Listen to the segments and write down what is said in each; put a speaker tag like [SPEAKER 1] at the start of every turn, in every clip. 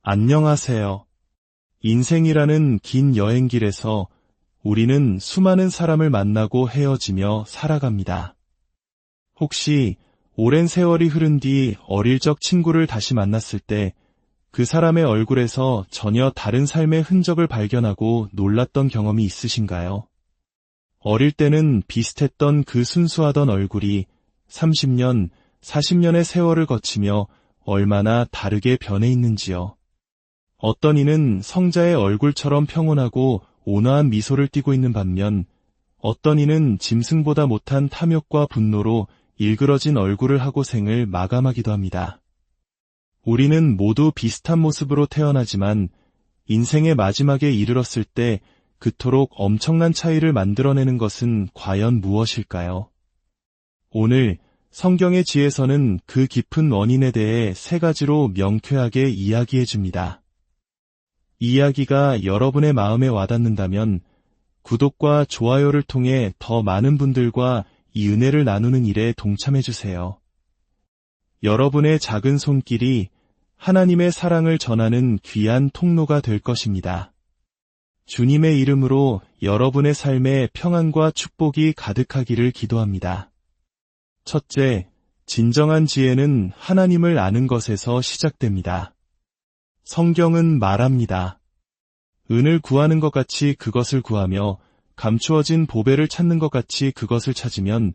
[SPEAKER 1] 안녕하세요. 인생이라는 긴 여행길에서 우리는 수많은 사람을 만나고 헤어지며 살아갑니다. 혹시 오랜 세월이 흐른 뒤 어릴 적 친구를 다시 만났을 때 그 사람의 얼굴에서 전혀 다른 삶의 흔적을 발견하고 놀랐던 경험이 있으신가요? 어릴 때는 비슷했던 그 순수하던 얼굴이 30년, 40년의 세월을 거치며 얼마나 다르게 변해 있는지요. 어떤 이는 성자의 얼굴처럼 평온하고 온화한 미소를 띠고 있는 반면 어떤 이는 짐승보다 못한 탐욕과 분노로 일그러진 얼굴을 하고 생을 마감하기도 합니다. 우리는 모두 비슷한 모습으로 태어나지만 인생의 마지막에 이르렀을 때 그토록 엄청난 차이를 만들어내는 것은 과연 무엇일까요? 오늘 성경의 지혜서는 그 깊은 원인에 대해 세 가지로 명쾌하게 이야기해 줍니다. 이 이야기가 여러분의 마음에 와닿는다면 구독과 좋아요를 통해 더 많은 분들과 이 은혜를 나누는 일에 동참해 주세요. 여러분의 작은 손길이 하나님의 사랑을 전하는 귀한 통로가 될 것입니다. 주님의 이름으로 여러분의 삶에 평안과 축복이 가득하기를 기도합니다. 첫째, 진정한 지혜는 하나님을 아는 것에서 시작됩니다. 성경은 말합니다. 은을 구하는 것 같이 그것을 구하며 감추어진 보배를 찾는 것 같이 그것을 찾으면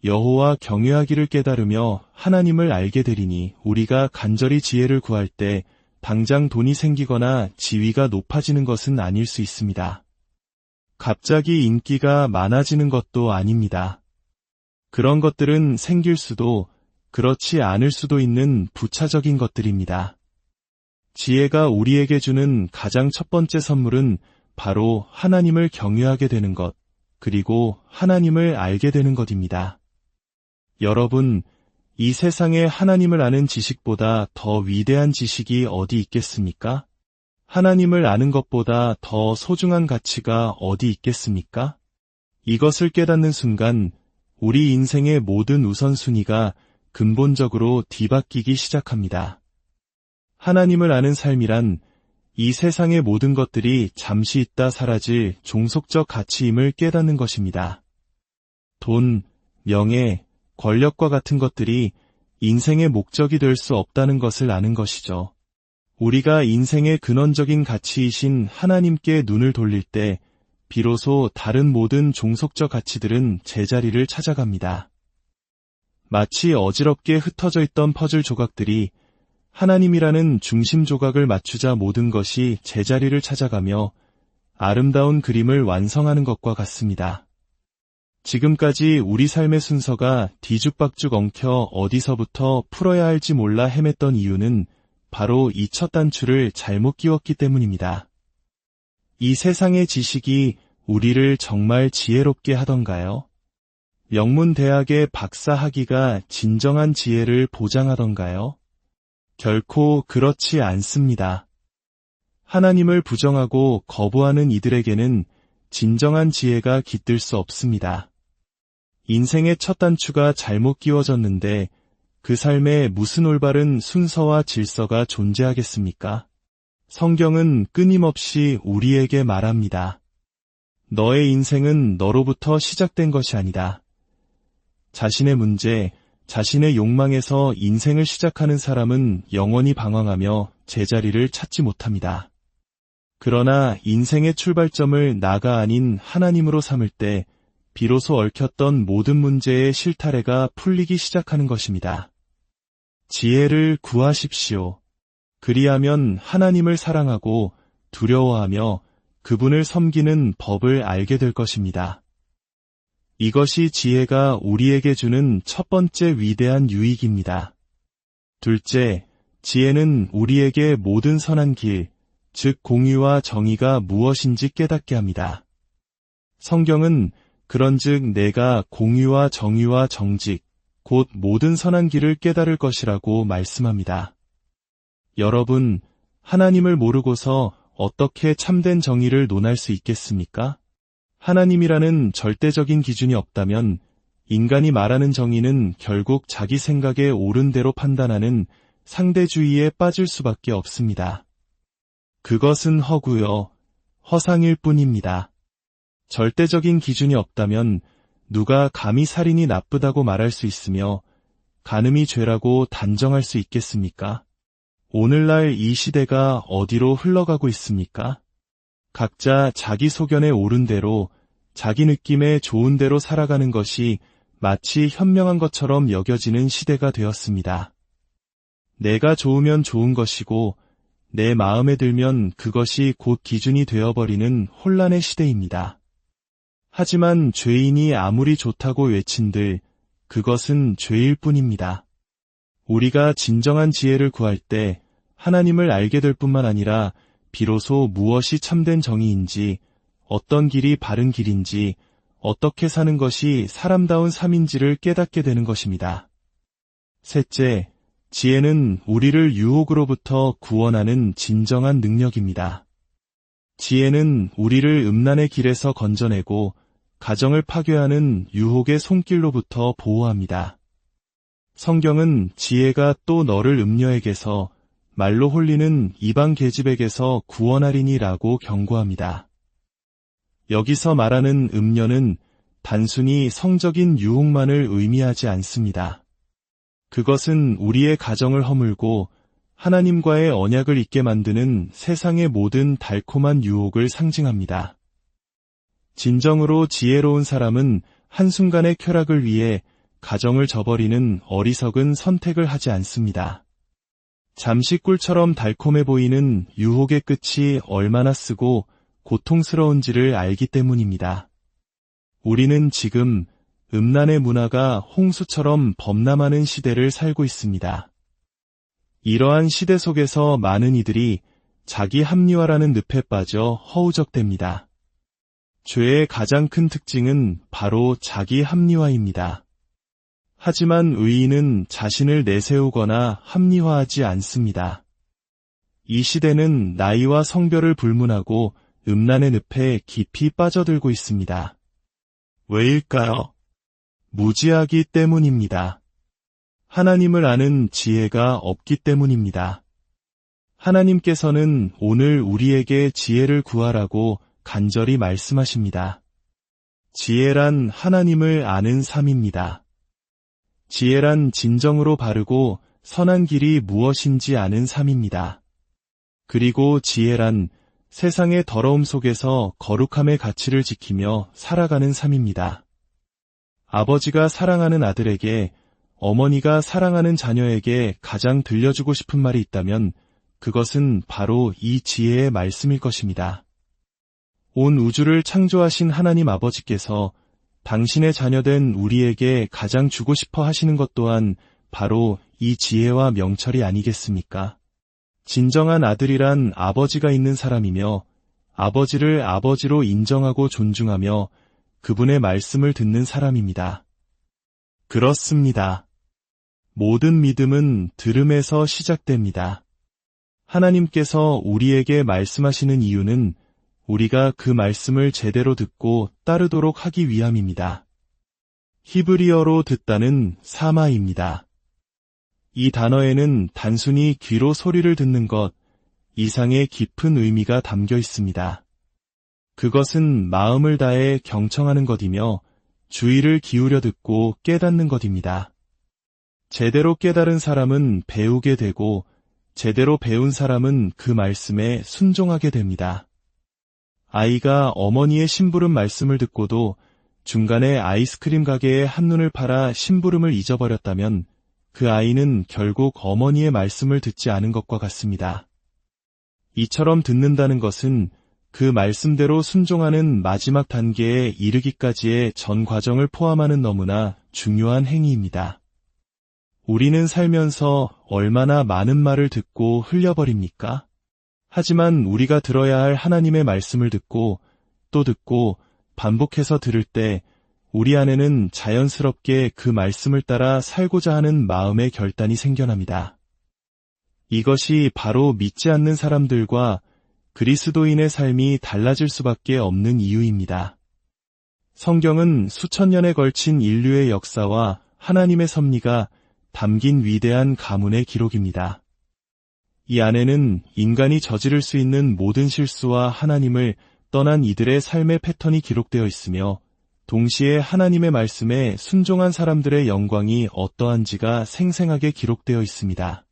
[SPEAKER 1] 여호와 경외하기를 깨달으며 하나님을 알게 되리니 우리가 간절히 지혜를 구할 때 당장 돈이 생기거나 지위가 높아지는 것은 아닐 수 있습니다. 갑자기 인기가 많아지는 것도 아닙니다. 그런 것들은 생길 수도 그렇지 않을 수도 있는 부차적인 것들입니다. 지혜가 우리에게 주는 가장 첫 번째 선물은 바로 하나님을 경외하게 되는 것, 그리고 하나님을 알게 되는 것입니다. 여러분, 이 세상에 하나님을 아는 지식보다 더 위대한 지식이 어디 있겠습니까? 하나님을 아는 것보다 더 소중한 가치가 어디 있겠습니까? 이것을 깨닫는 순간 우리 인생의 모든 우선순위가 근본적으로 뒤바뀌기 시작합니다. 하나님을 아는 삶이란 이 세상의 모든 것들이 잠시 있다 사라질 종속적 가치임을 깨닫는 것입니다. 돈, 명예, 권력과 같은 것들이 인생의 목적이 될 수 없다는 것을 아는 것이죠. 우리가 인생의 근원적인 가치이신 하나님께 눈을 돌릴 때 비로소 다른 모든 종속적 가치들은 제자리를 찾아갑니다. 마치 어지럽게 흩어져 있던 퍼즐 조각들이 하나님이라는 중심 조각을 맞추자 모든 것이 제자리를 찾아가며 아름다운 그림을 완성하는 것과 같습니다. 지금까지 우리 삶의 순서가 뒤죽박죽 엉켜 어디서부터 풀어야 할지 몰라 헤맸던 이유는 바로 이 첫 단추를 잘못 끼웠기 때문입니다. 이 세상의 지식이 우리를 정말 지혜롭게 하던가요? 명문 대학의 박사 학위가 진정한 지혜를 보장하던가요? 결코 그렇지 않습니다. 하나님을 부정하고 거부하는 이들에게는 진정한 지혜가 깃들 수 없습니다. 인생의 첫 단추가 잘못 끼워졌는데 그 삶에 무슨 올바른 순서와 질서가 존재하겠습니까? 성경은 끊임없이 우리에게 말합니다. 너의 인생은 너로부터 시작된 것이 아니다. 자신의 문제, 자신의 욕망에서 인생을 시작하는 사람은 영원히 방황하며 제자리를 찾지 못합니다. 그러나 인생의 출발점을 나가 아닌 하나님으로 삼을 때 비로소 얽혔던 모든 문제의 실타래가 풀리기 시작하는 것입니다. 지혜를 구하십시오. 그리하면 하나님을 사랑하고 두려워하며 그분을 섬기는 법을 알게 될 것입니다. 이것이 지혜가 우리에게 주는 첫 번째 위대한 유익입니다. 둘째, 지혜는 우리에게 모든 선한 길, 즉 공의와 정의가 무엇인지 깨닫게 합니다. 성경은 그런즉 내가 공의와 정의와 정직, 곧 모든 선한 길을 깨달을 것이라고 말씀합니다. 여러분, 하나님을 모르고서 어떻게 참된 정의를 논할 수 있겠습니까? 하나님이라는 절대적인 기준이 없다면 인간이 말하는 정의는 결국 자기 생각에 옳은 대로 판단하는 상대주의에 빠질 수밖에 없습니다. 그것은 허구요, 허상일 뿐입니다. 절대적인 기준이 없다면 누가 감히 살인이 나쁘다고 말할 수 있으며 간음이 죄라고 단정할 수 있겠습니까? 오늘날 이 시대가 어디로 흘러가고 있습니까? 각자 자기 소견에 옳은 대로, 자기 느낌에 좋은 대로 살아가는 것이 마치 현명한 것처럼 여겨지는 시대가 되었습니다. 내가 좋으면 좋은 것이고 내 마음에 들면 그것이 곧 기준이 되어버리는 혼란의 시대입니다. 하지만 죄인이 아무리 좋다고 외친들 그것은 죄일 뿐입니다. 우리가 진정한 지혜를 구할 때 하나님을 알게 될 뿐만 아니라 비로소 무엇이 참된 정의인지, 어떤 길이 바른 길인지, 어떻게 사는 것이 사람다운 삶인지를 깨닫게 되는 것입니다. 셋째, 지혜는 우리를 유혹으로부터 구원하는 진정한 능력입니다. 지혜는 우리를 음란의 길에서 건져내고 가정을 파괴하는 유혹의 손길로부터 보호합니다. 성경은 지혜가 또 너를 음녀에게서, 말로 홀리는 이방 계집에게서 구원하리니라고 경고합니다. 여기서 말하는 음녀는 단순히 성적인 유혹만을 의미하지 않습니다. 그것은 우리의 가정을 허물고 하나님과의 언약을 잊게 만드는 세상의 모든 달콤한 유혹을 상징합니다. 진정으로 지혜로운 사람은 한순간의 쾌락을 위해 가정을 저버리는 어리석은 선택을 하지 않습니다. 잠시 꿀처럼 달콤해 보이는 유혹의 끝이 얼마나 쓰고 고통스러운지를 알기 때문입니다. 우리는 지금 음란의 문화가 홍수처럼 범람하는 시대를 살고 있습니다. 이러한 시대 속에서 많은 이들이 자기 합리화라는 늪에 빠져 허우적댑니다. 죄의 가장 큰 특징은 바로 자기 합리화입니다. 하지만 의인은 자신을 내세우거나 합리화하지 않습니다. 이 시대는 나이와 성별을 불문하고 음란의 늪에 깊이 빠져들고 있습니다. 왜일까요? 무지하기 때문입니다. 하나님을 아는 지혜가 없기 때문입니다. 하나님께서는 오늘 우리에게 지혜를 구하라고 간절히 말씀하십니다. 지혜란 하나님을 아는 삶입니다. 지혜란 진정으로 바르고 선한 길이 무엇인지 아는 삶입니다. 그리고 지혜란 세상의 더러움 속에서 거룩함의 가치를 지키며 살아가는 삶입니다. 아버지가 사랑하는 아들에게, 어머니가 사랑하는 자녀에게 가장 들려주고 싶은 말이 있다면 그것은 바로 이 지혜의 말씀일 것입니다. 온 우주를 창조하신 하나님 아버지께서 당신의 자녀된 우리에게 가장 주고 싶어 하시는 것 또한 바로 이 지혜와 명철이 아니겠습니까? 진정한 아들이란 아버지가 있는 사람이며 아버지를 아버지로 인정하고 존중하며 그분의 말씀을 듣는 사람입니다. 그렇습니다. 모든 믿음은 들음에서 시작됩니다. 하나님께서 우리에게 말씀하시는 이유는 우리가 그 말씀을 제대로 듣고 따르도록 하기 위함입니다. 히브리어로 듣다는 사마입니다. 이 단어에는 단순히 귀로 소리를 듣는 것 이상의 깊은 의미가 담겨 있습니다. 그것은 마음을 다해 경청하는 것이며 주의를 기울여 듣고 깨닫는 것입니다. 제대로 깨달은 사람은 배우게 되고 제대로 배운 사람은 그 말씀에 순종하게 됩니다. 아이가 어머니의 심부름 말씀을 듣고도 중간에 아이스크림 가게에 한눈을 팔아 심부름을 잊어버렸다면 그 아이는 결국 어머니의 말씀을 듣지 않은 것과 같습니다. 이처럼 듣는다는 것은 그 말씀대로 순종하는 마지막 단계에 이르기까지의 전 과정을 포함하는 너무나 중요한 행위입니다. 우리는 살면서 얼마나 많은 말을 듣고 흘려버립니까? 하지만 우리가 들어야 할 하나님의 말씀을 듣고 또 듣고 반복해서 들을 때 우리 안에는 자연스럽게 그 말씀을 따라 살고자 하는 마음의 결단이 생겨납니다. 이것이 바로 믿지 않는 사람들과 그리스도인의 삶이 달라질 수밖에 없는 이유입니다. 성경은 수천 년에 걸친 인류의 역사와 하나님의 섭리가 담긴 위대한 가문의 기록입니다. 이 안에는 인간이 저지를 수 있는 모든 실수와 하나님을 떠난 이들의 삶의 패턴이 기록되어 있으며 동시에 하나님의 말씀에 순종한 사람들의 영광이 어떠한지가 생생하게 기록되어 있습니다.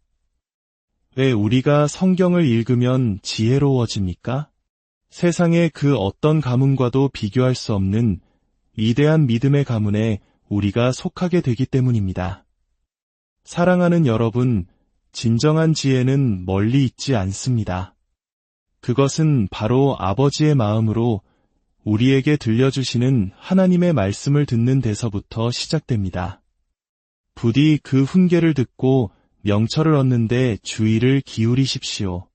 [SPEAKER 1] 왜 우리가 성경을 읽으면 지혜로워집니까? 세상의 그 어떤 가문과도 비교할 수 없는 위대한 믿음의 가문에 우리가 속하게 되기 때문입니다. 사랑하는 여러분, 진정한 지혜는 멀리 있지 않습니다. 그것은 바로 아버지의 마음으로 우리에게 들려주시는 하나님의 말씀을 듣는 데서부터 시작됩니다. 부디 그 훈계를 듣고 명철을 얻는데 주의를 기울이십시오.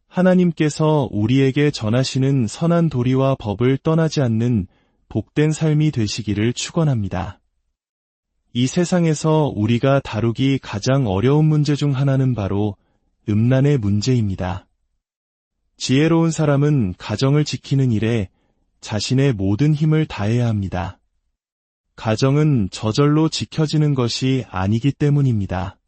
[SPEAKER 1] 하나님께서 우리에게 전하시는 선한 도리와 법을 떠나지 않는 복된 삶이 되시기를 축원합니다. 이 세상에서 우리가 다루기 가장 어려운 문제 중 하나는 바로 음란의 문제입니다. 지혜로운 사람은 가정을 지키는 일에 자신의 모든 힘을 다해야 합니다. 가정은 저절로 지켜지는 것이 아니기 때문입니다.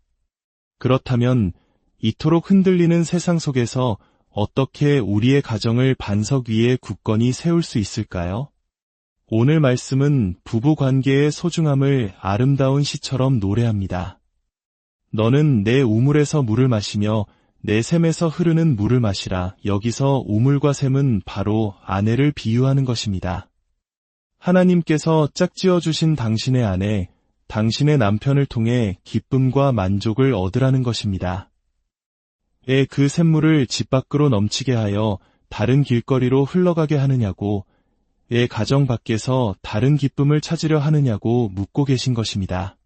[SPEAKER 1] 그렇다면 이토록 흔들리는 세상 속에서 어떻게 우리의 가정을 반석 위에 굳건히 세울 수 있을까요? 오늘 말씀은 부부 관계의 소중함을 아름다운 시처럼 노래합니다. 너는 내 우물에서 물을 마시며 내 샘에서 흐르는 물을 마시라. 여기서 우물과 샘은 바로 아내를 비유하는 것입니다. 하나님께서 짝지어 주신 당신의 아내, 당신의 남편을 통해 기쁨과 만족을 얻으라는 것입니다. 왜 그 샘물을 집 밖으로 넘치게 하여 다른 길거리로 흘러가게 하느냐고, 왜 가정 밖에서 다른 기쁨을 찾으려 하느냐고 묻고 계신 것입니다.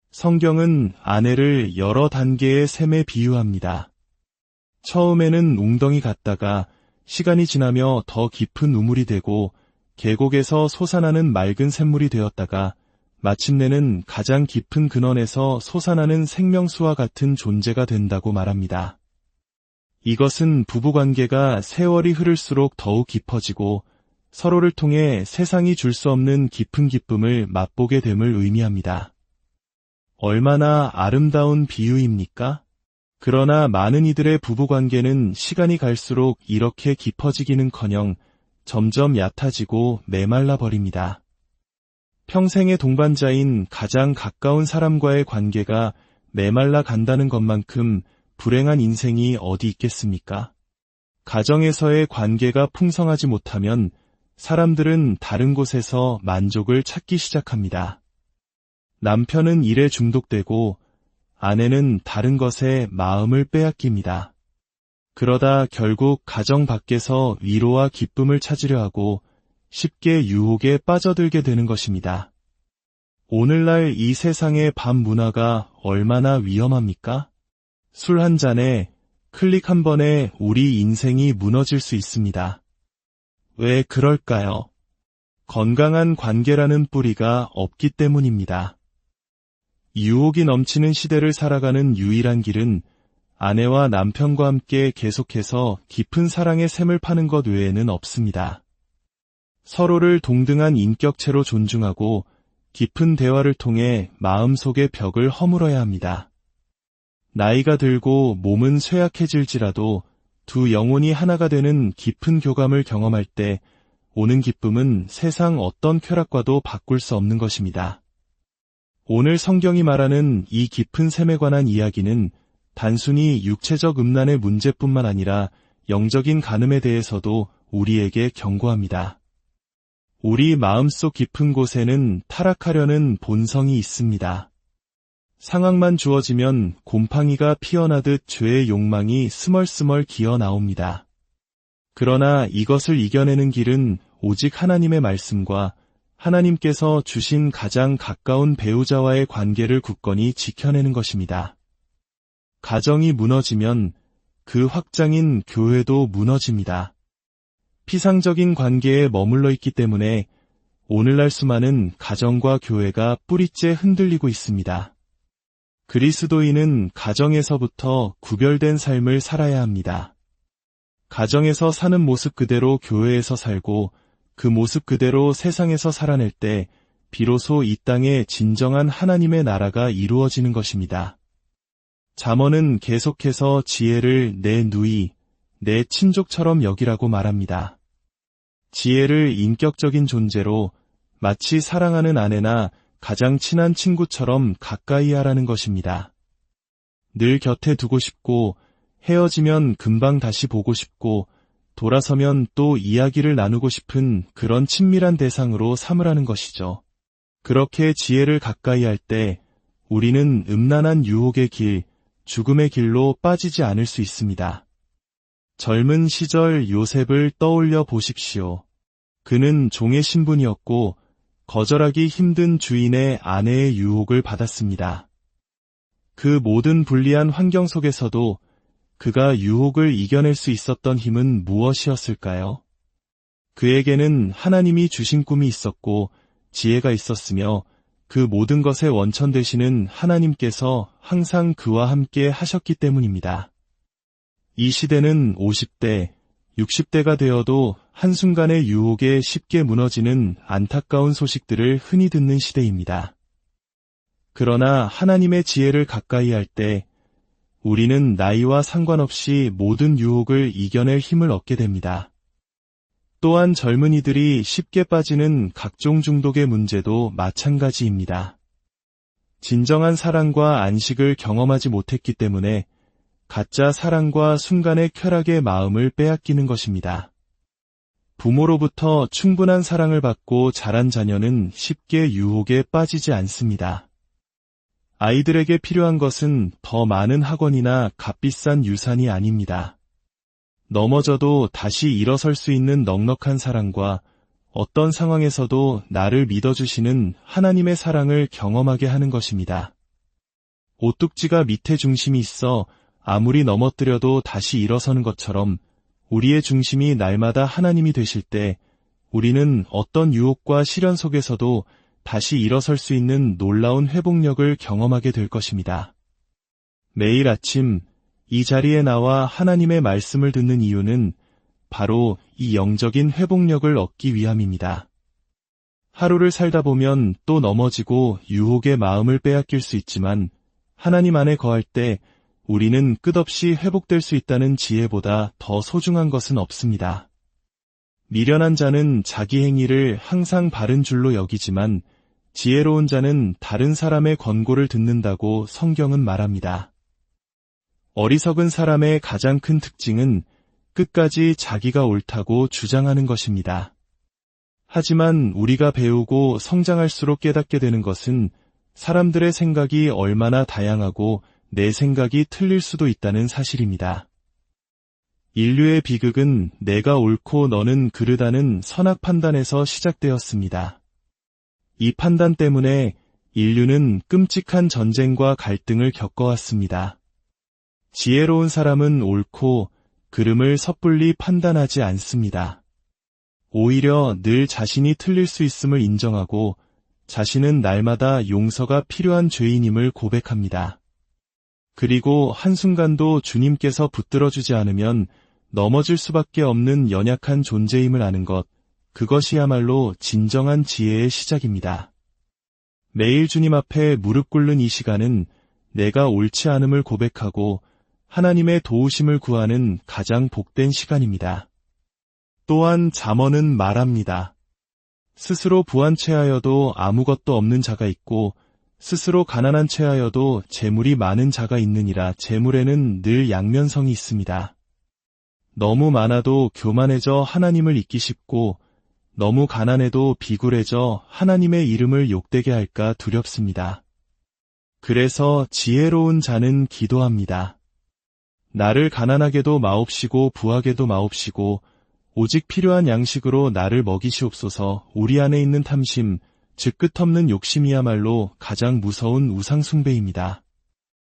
[SPEAKER 1] 성경은 아내를 여러 단계의 샘에 비유합니다. 처음에는 웅덩이 같다가 시간이 지나며 더 깊은 우물이 되고 계곡에서 솟아나는 맑은 샘물이 되었다가 마침내는 가장 깊은 근원에서 솟아나는 생명수와 같은 존재가 된다고 말합니다. 이것은 부부관계가 세월이 흐를수록 더욱 깊어지고 서로를 통해 세상이 줄 수 없는 깊은 기쁨을 맛보게 됨을 의미합니다. 얼마나 아름다운 비유입니까? 그러나 많은 이들의 부부관계는 시간이 갈수록 이렇게 깊어지기는커녕 점점 얕아지고 메말라 버립니다. 평생의 동반자인 가장 가까운 사람과의 관계가 메말라 간다는 것만큼 불행한 인생이 어디 있겠습니까? 가정에서의 관계가 풍성하지 못하면 사람들은 다른 곳에서 만족을 찾기 시작합니다. 남편은 일에 중독되고 아내는 다른 것에 마음을 빼앗깁니다. 그러다 결국 가정 밖에서 위로와 기쁨을 찾으려 하고 쉽게 유혹에 빠져들게 되는 것입니다. 오늘날 이 세상의 밤 문화가 얼마나 위험합니까? 술 한 잔에, 클릭 한 번에 우리 인생이 무너질 수 있습니다. 왜 그럴까요? 건강한 관계라는 뿌리가 없기 때문입니다. 유혹이 넘치는 시대를 살아가는 유일한 길은 아내와 남편과 함께 계속해서 깊은 사랑의 샘을 파는 것 외에는 없습니다. 서로를 동등한 인격체로 존중하고 깊은 대화를 통해 마음속의 벽을 허물어야 합니다. 나이가 들고 몸은 쇠약해질지라도 두 영혼이 하나가 되는 깊은 교감을 경험할 때 오는 기쁨은 세상 어떤 쾌락과도 바꿀 수 없는 것입니다. 오늘 성경이 말하는 이 깊은 샘에 관한 이야기는 단순히 육체적 음란의 문제뿐만 아니라 영적인 간음에 대해서도 우리에게 경고합니다. 우리 마음속 깊은 곳에는 타락하려는 본성이 있습니다. 상황만 주어지면 곰팡이가 피어나듯 죄의 욕망이 스멀스멀 기어 나옵니다. 그러나 이것을 이겨내는 길은 오직 하나님의 말씀과 하나님께서 주신 가장 가까운 배우자와의 관계를 굳건히 지켜내는 것입니다. 가정이 무너지면 그 확장인 교회도 무너집니다. 피상적인 관계에 머물러 있기 때문에 오늘날 수많은 가정과 교회가 뿌리째 흔들리고 있습니다. 그리스도인은 가정에서부터 구별된 삶을 살아야 합니다. 가정에서 사는 모습 그대로 교회에서 살고 그 모습 그대로 세상에서 살아낼 때 비로소 이 땅에 진정한 하나님의 나라가 이루어지는 것입니다. 잠언은 계속해서 지혜를 내 누이, 내 친족처럼 여기라고 말합니다. 지혜를 인격적인 존재로 마치 사랑하는 아내나 가장 친한 친구처럼 가까이 하라는 것입니다. 늘 곁에 두고 싶고, 헤어지면 금방 다시 보고 싶고, 돌아서면 또 이야기를 나누고 싶은 그런 친밀한 대상으로 삼으라는 것이죠. 그렇게 지혜를 가까이 할 때 우리는 음란한 유혹의 길, 죽음의 길로 빠지지 않을 수 있습니다. 젊은 시절 요셉을 떠올려 보십시오. 그는 종의 신분이었고 거절하기 힘든 주인의 아내의 유혹을 받았습니다. 그 모든 불리한 환경 속에서도 그가 유혹을 이겨낼 수 있었던 힘은 무엇이었을까요? 그에게는 하나님이 주신 꿈이 있었고 지혜가 있었으며 그 모든 것의 원천 되시는 하나님께서 항상 그와 함께 하셨기 때문입니다. 이 시대는 50대, 60대가 되어도 한순간의 유혹에 쉽게 무너지는 안타까운 소식들을 흔히 듣는 시대입니다. 그러나 하나님의 지혜를 가까이 할 때 우리는 나이와 상관없이 모든 유혹을 이겨낼 힘을 얻게 됩니다. 또한 젊은이들이 쉽게 빠지는 각종 중독의 문제도 마찬가지입니다. 진정한 사랑과 안식을 경험하지 못했기 때문에 가짜 사랑과 순간의 쾌락의 마음을 빼앗기는 것입니다. 부모로부터 충분한 사랑을 받고 자란 자녀는 쉽게 유혹에 빠지지 않습니다. 아이들에게 필요한 것은 더 많은 학원이나 값비싼 유산이 아닙니다. 넘어져도 다시 일어설 수 있는 넉넉한 사랑과 어떤 상황에서도 나를 믿어주시는 하나님의 사랑을 경험하게 하는 것입니다. 오뚝지가 밑에 중심이 있어 아무리 넘어뜨려도 다시 일어서는 것처럼 우리의 중심이 날마다 하나님이 되실 때 우리는 어떤 유혹과 시련 속에서도 다시 일어설 수 있는 놀라운 회복력을 경험하게 될 것입니다. 매일 아침 이 자리에 나와 하나님의 말씀을 듣는 이유는 바로 이 영적인 회복력을 얻기 위함입니다. 하루를 살다 보면 또 넘어지고 유혹의 마음을 빼앗길 수 있지만 하나님 안에 거할 때 우리는 끝없이 회복될 수 있다는 지혜보다 더 소중한 것은 없습니다. 미련한 자는 자기 행위를 항상 바른 줄로 여기지만 지혜로운 자는 다른 사람의 권고를 듣는다고 성경은 말합니다. 어리석은 사람의 가장 큰 특징은 끝까지 자기가 옳다고 주장하는 것입니다. 하지만 우리가 배우고 성장할수록 깨닫게 되는 것은 사람들의 생각이 얼마나 다양하고 내 생각이 틀릴 수도 있다는 사실입니다. 인류의 비극은 내가 옳고 너는 그르다는 선악 판단에서 시작되었습니다. 이 판단 때문에 인류는 끔찍한 전쟁과 갈등을 겪어왔습니다. 지혜로운 사람은 옳고 그름을 섣불리 판단하지 않습니다. 오히려 늘 자신이 틀릴 수 있음을 인정하고 자신은 날마다 용서가 필요한 죄인임을 고백합니다. 그리고 한순간도 주님께서 붙들어주지 않으면 넘어질 수밖에 없는 연약한 존재임을 아는 것, 그것이야말로 진정한 지혜의 시작입니다. 매일 주님 앞에 무릎 꿇는 이 시간은 내가 옳지 않음을 고백하고 하나님의 도우심을 구하는 가장 복된 시간입니다. 또한 잠언은 말합니다. 스스로 부한 채하여도 아무것도 없는 자가 있고 스스로 가난한 채하여도 재물이 많은 자가 있느니라. 재물에는 늘 양면성이 있습니다. 너무 많아도 교만해져 하나님을 잊기 쉽고 너무 가난해도 비굴해져 하나님의 이름을 욕되게 할까 두렵습니다. 그래서 지혜로운 자는 기도합니다. 나를 가난하게도 마옵시고 부하게도 마옵시고 오직 필요한 양식으로 나를 먹이시옵소서. 우리 안에 있는 탐심, 즉 끝없는 욕심이야말로 가장 무서운 우상숭배입니다.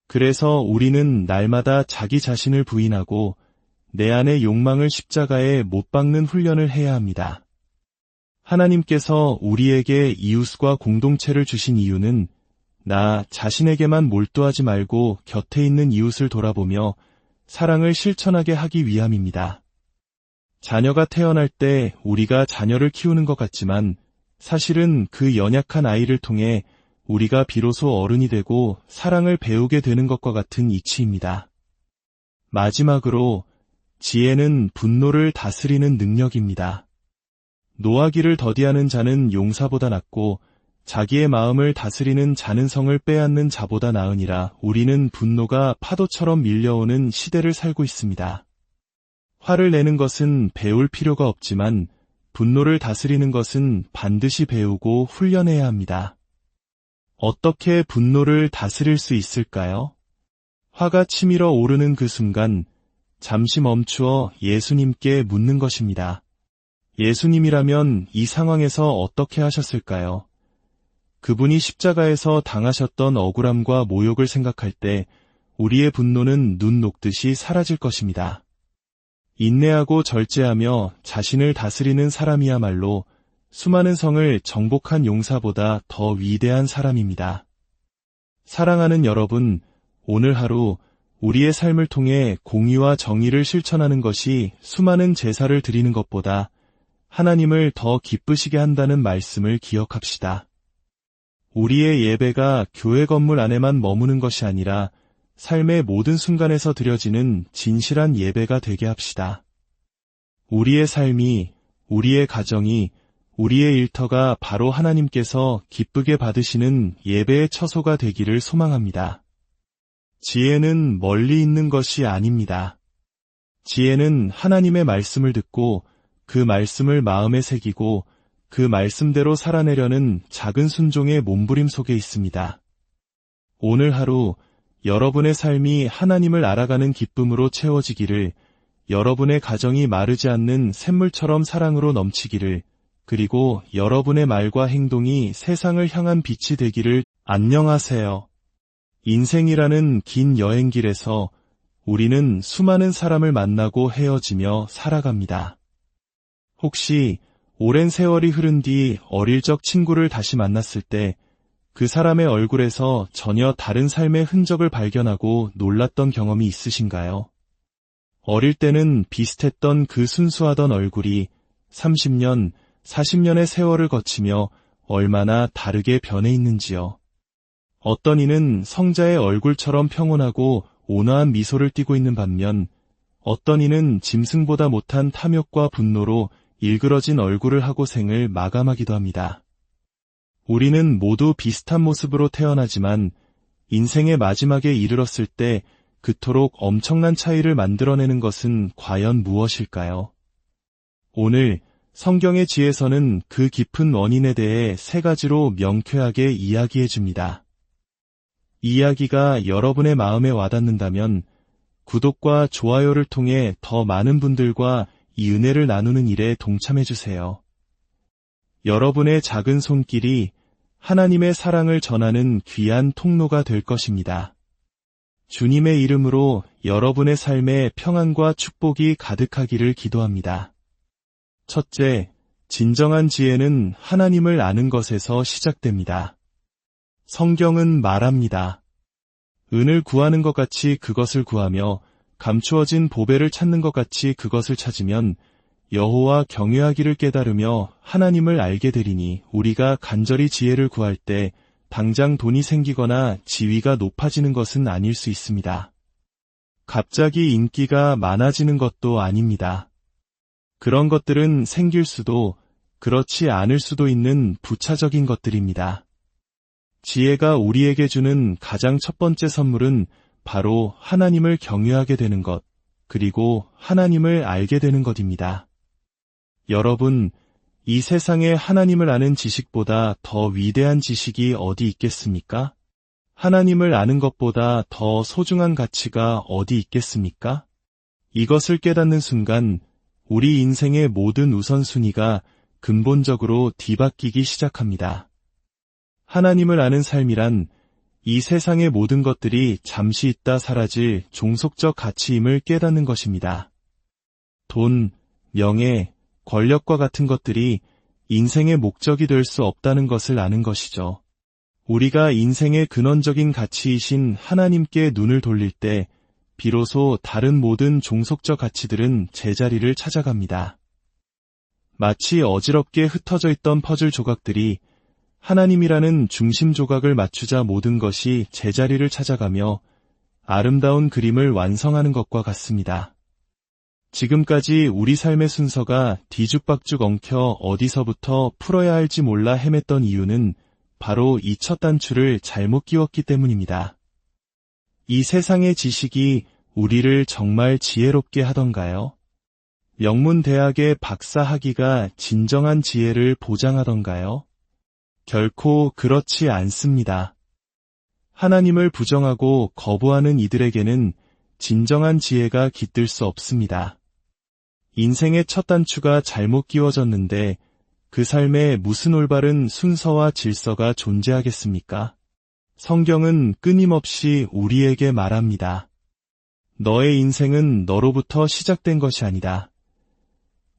[SPEAKER 1] 그래서 우리는 날마다 자기 자신을 부인하고 내 안의 욕망을 십자가에 못 박는 훈련을 해야 합니다. 하나님께서 우리에게 이웃과 공동체를 주신 이유는 나 자신에게만 몰두하지 말고 곁에 있는 이웃을 돌아보며 사랑을 실천하게 하기 위함입니다. 자녀가 태어날 때 우리가 자녀를 키우는 것 같지만 사실은 그 연약한 아이를 통해 우리가 비로소 어른이 되고 사랑을 배우게 되는 것과 같은 이치입니다. 마지막으로 지혜는 분노를 다스리는 능력입니다. 노하기를 더디하는 자는 용사보다 낫고 자기의 마음을 다스리는 자는 성을 빼앗는 자보다 나으니라. 우리는 분노가 파도처럼 밀려오는 시대를 살고 있습니다. 화를 내는 것은 배울 필요가 없지만 분노를 다스리는 것은 반드시 배우고 훈련해야 합니다. 어떻게 분노를 다스릴 수 있을까요? 화가 치밀어 오르는 그 순간 잠시 멈추어 예수님께 묻는 것입니다. 예수님이라면 이 상황에서 어떻게 하셨을까요? 그분이 십자가에서 당하셨던 억울함과 모욕을 생각할 때 우리의 분노는 눈 녹듯이 사라질 것입니다. 인내하고 절제하며 자신을 다스리는 사람이야말로 수많은 성을 정복한 용사보다 더 위대한 사람입니다. 사랑하는 여러분, 오늘 하루 우리의 삶을 통해 공의와 정의를 실천하는 것이 수많은 제사를 드리는 것보다 하나님을 더 기쁘시게 한다는 말씀을 기억합시다. 우리의 예배가 교회 건물 안에만 머무는 것이 아니라 삶의 모든 순간에서 드려지는 진실한 예배가 되게 합시다. 우리의 삶이, 우리의 가정이, 우리의 일터가 바로 하나님께서 기쁘게 받으시는 예배의 처소가 되기를 소망합니다. 지혜는 멀리 있는 것이 아닙니다. 지혜는 하나님의 말씀을 듣고 그 말씀을 마음에 새기고 그 말씀대로 살아내려는 작은 순종의 몸부림 속에 있습니다. 오늘 하루 여러분의 삶이 하나님을 알아가는 기쁨으로 채워지기를, 여러분의 가정이 마르지 않는 샘물처럼 사랑으로 넘치기를, 그리고 여러분의 말과 행동이 세상을 향한 빛이 되기를. 안녕하세요. 인생이라는 긴 여행길에서 우리는 수많은 사람을 만나고 헤어지며 살아갑니다. 혹시 오랜 세월이 흐른 뒤 어릴 적 친구를 다시 만났을 때 그 사람의 얼굴에서 전혀 다른 삶의 흔적을 발견하고 놀랐던 경험이 있으신가요? 어릴 때는 비슷했던 그 순수하던 얼굴이 30년, 40년의 세월을 거치며 얼마나 다르게 변해 있는지요. 어떤 이는 성자의 얼굴처럼 평온하고 온화한 미소를 띠고 있는 반면 어떤 이는 짐승보다 못한 탐욕과 분노로 일그러진 얼굴을 하고 생을 마감하기도 합니다. 우리는 모두 비슷한 모습으로 태어나지만 인생의 마지막에 이르렀을 때 그토록 엄청난 차이를 만들어내는 것은 과연 무엇일까요? 오늘 성경의 지혜서는 그 깊은 원인에 대해 세 가지로 명쾌하게 이야기해 줍니다. 이야기가 여러분의 마음에 와닿는다면 구독과 좋아요를 통해 더 많은 분들과 이 은혜를 나누는 일에 동참해 주세요. 여러분의 작은 손길이 하나님의 사랑을 전하는 귀한 통로가 될 것입니다. 주님의 이름으로 여러분의 삶에 평안과 축복이 가득하기를 기도합니다. 첫째, 진정한 지혜는 하나님을 아는 것에서 시작됩니다. 성경은 말합니다. 은을 구하는 것 같이 그것을 구하며 감추어진 보배를 찾는 것 같이 그것을 찾으면 여호와 경외하기를 깨달으며 하나님을 알게 되리니. 우리가 간절히 지혜를 구할 때 당장 돈이 생기거나 지위가 높아지는 것은 아닐 수 있습니다. 갑자기 인기가 많아지는 것도 아닙니다. 그런 것들은 생길 수도 그렇지 않을 수도 있는 부차적인 것들입니다. 지혜가 우리에게 주는 가장 첫 번째 선물은 바로 하나님을 경외하게 되는 것, 그리고 하나님을 알게 되는 것입니다. 여러분, 이 세상에 하나님을 아는 지식보다 더 위대한 지식이 어디 있겠습니까? 하나님을 아는 것보다 더 소중한 가치가 어디 있겠습니까? 이것을 깨닫는 순간 우리 인생의 모든 우선순위가 근본적으로 뒤바뀌기 시작합니다. 하나님을 아는 삶이란 이 세상의 모든 것들이 잠시 있다 사라질 종속적 가치임을 깨닫는 것입니다. 돈, 명예, 권력과 같은 것들이 인생의 목적이 될 수 없다는 것을 아는 것이죠. 우리가 인생의 근원적인 가치이신 하나님께 눈을 돌릴 때 비로소 다른 모든 종속적 가치들은 제자리를 찾아갑니다. 마치 어지럽게 흩어져 있던 퍼즐 조각들이 하나님이라는 중심 조각을 맞추자 모든 것이 제자리를 찾아가며 아름다운 그림을 완성하는 것과 같습니다. 지금까지 우리 삶의 순서가 뒤죽박죽 엉켜 어디서부터 풀어야 할지 몰라 헤맸던 이유는 바로 이 첫 단추를 잘못 끼웠기 때문입니다. 이 세상의 지식이 우리를 정말 지혜롭게 하던가요? 명문대학의 박사 학위가 진정한 지혜를 보장하던가요? 결코 그렇지 않습니다. 하나님을 부정하고 거부하는 이들에게는 진정한 지혜가 깃들 수 없습니다. 인생의 첫 단추가 잘못 끼워졌는데 그 삶에 무슨 올바른 순서와 질서가 존재하겠습니까? 성경은 끊임없이 우리에게 말합니다. 너의 인생은 너로부터 시작된 것이 아니다.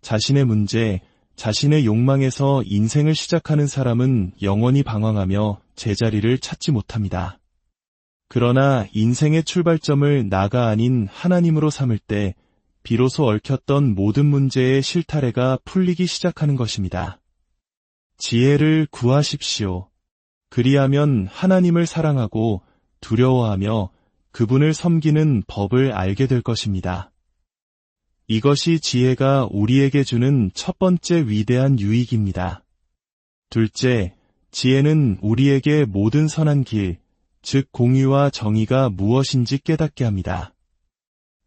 [SPEAKER 1] 자신의 문제, 자신의 욕망에서 인생을 시작하는 사람은 영원히 방황하며 제자리를 찾지 못합니다. 그러나 인생의 출발점을 나가 아닌 하나님으로 삼을 때 비로소 얽혔던 모든 문제의 실타래가 풀리기 시작하는 것입니다. 지혜를 구하십시오. 그리하면 하나님을 사랑하고 두려워하며 그분을 섬기는 법을 알게 될 것입니다. 이것이 지혜가 우리에게 주는 첫 번째 위대한 유익입니다. 둘째, 지혜는 우리에게 모든 선한 길, 즉 공의와 정의가 무엇인지 깨닫게 합니다.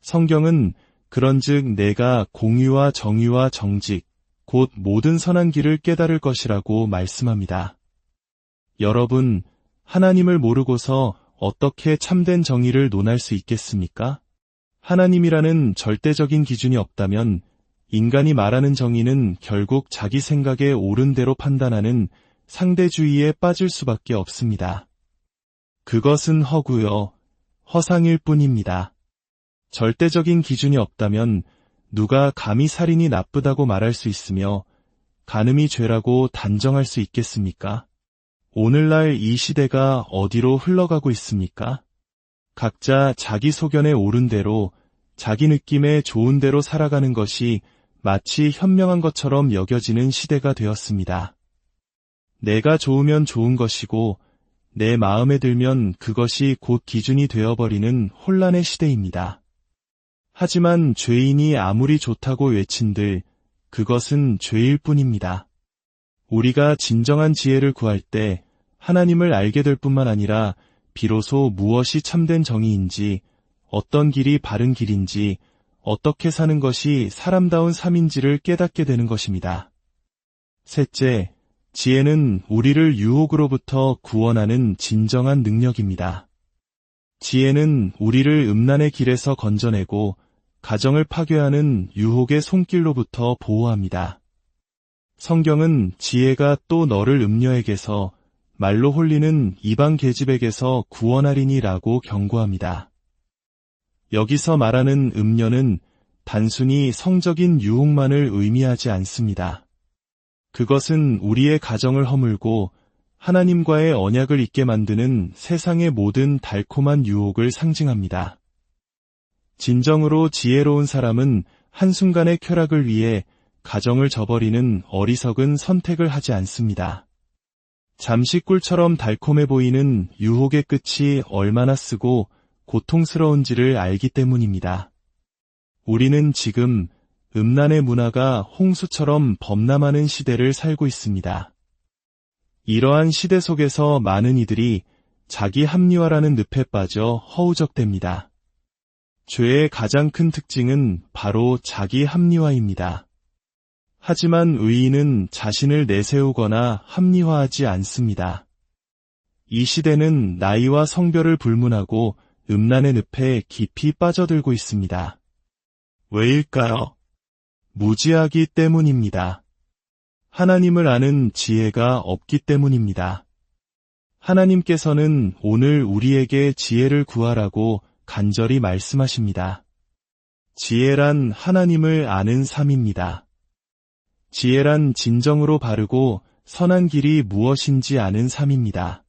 [SPEAKER 1] 성경은 그런즉 내가 공의와 정의와 정직, 곧 모든 선한 길을 깨달을 것이라고 말씀합니다. 여러분, 하나님을 모르고서 어떻게 참된 정의를 논할 수 있겠습니까? 하나님이라는 절대적인 기준이 없다면 인간이 말하는 정의는 결국 자기 생각에 옳은 대로 판단하는 상대주의에 빠질 수밖에 없습니다. 그것은 허구요, 허상일 뿐입니다. 절대적인 기준이 없다면 누가 감히 살인이 나쁘다고 말할 수 있으며 간음이 죄라고 단정할 수 있겠습니까? 오늘날 이 시대가 어디로 흘러가고 있습니까? 각자 자기 소견에 옳은 대로, 자기 느낌에 좋은 대로 살아가는 것이 마치 현명한 것처럼 여겨지는 시대가 되었습니다. 내가 좋으면 좋은 것이고, 내 마음에 들면 그것이 곧 기준이 되어버리는 혼란의 시대입니다. 하지만 죄인이 아무리 좋다고 외친들 그것은 죄일 뿐입니다. 우리가 진정한 지혜를 구할 때 하나님을 알게 될 뿐만 아니라 비로소 무엇이 참된 정의인지, 어떤 길이 바른 길인지, 어떻게 사는 것이 사람다운 삶인지를 깨닫게 되는 것입니다. 셋째, 지혜는 우리를 유혹으로부터 구원하는 진정한 능력입니다. 지혜는 우리를 음란의 길에서 건져내고 가정을 파괴하는 유혹의 손길로부터 보호합니다. 성경은 지혜가 또 너를 음녀에게서, 말로 홀리는 이방 계집에게서 구원하리니라고 경고합니다. 여기서 말하는 음녀는 단순히 성적인 유혹만을 의미하지 않습니다. 그것은 우리의 가정을 허물고 하나님과의 언약을 잊게 만드는 세상의 모든 달콤한 유혹을 상징합니다. 진정으로 지혜로운 사람은 한순간의 쾌락을 위해 가정을 저버리는 어리석은 선택을 하지 않습니다. 잠시 꿀처럼 달콤해 보이는 유혹의 끝이 얼마나 쓰고 고통스러운지를 알기 때문입니다. 우리는 지금 음란의 문화가 홍수처럼 범람하는 시대를 살고 있습니다. 이러한 시대 속에서 많은 이들이 자기 합리화라는 늪에 빠져 허우적댑니다. 죄의 가장 큰 특징은 바로 자기 합리화입니다. 하지만 의인은 자신을 내세우거나 합리화하지 않습니다. 이 시대는 나이와 성별을 불문하고 음란의 늪에 깊이 빠져들고 있습니다. 왜일까요? 무지하기 때문입니다. 하나님을 아는 지혜가 없기 때문입니다. 하나님께서는 오늘 우리에게 지혜를 구하라고 간절히 말씀하십니다. 지혜란 하나님을 아는 삶입니다. 지혜란 진정으로 바르고 선한 길이 무엇인지 아는 삶입니다.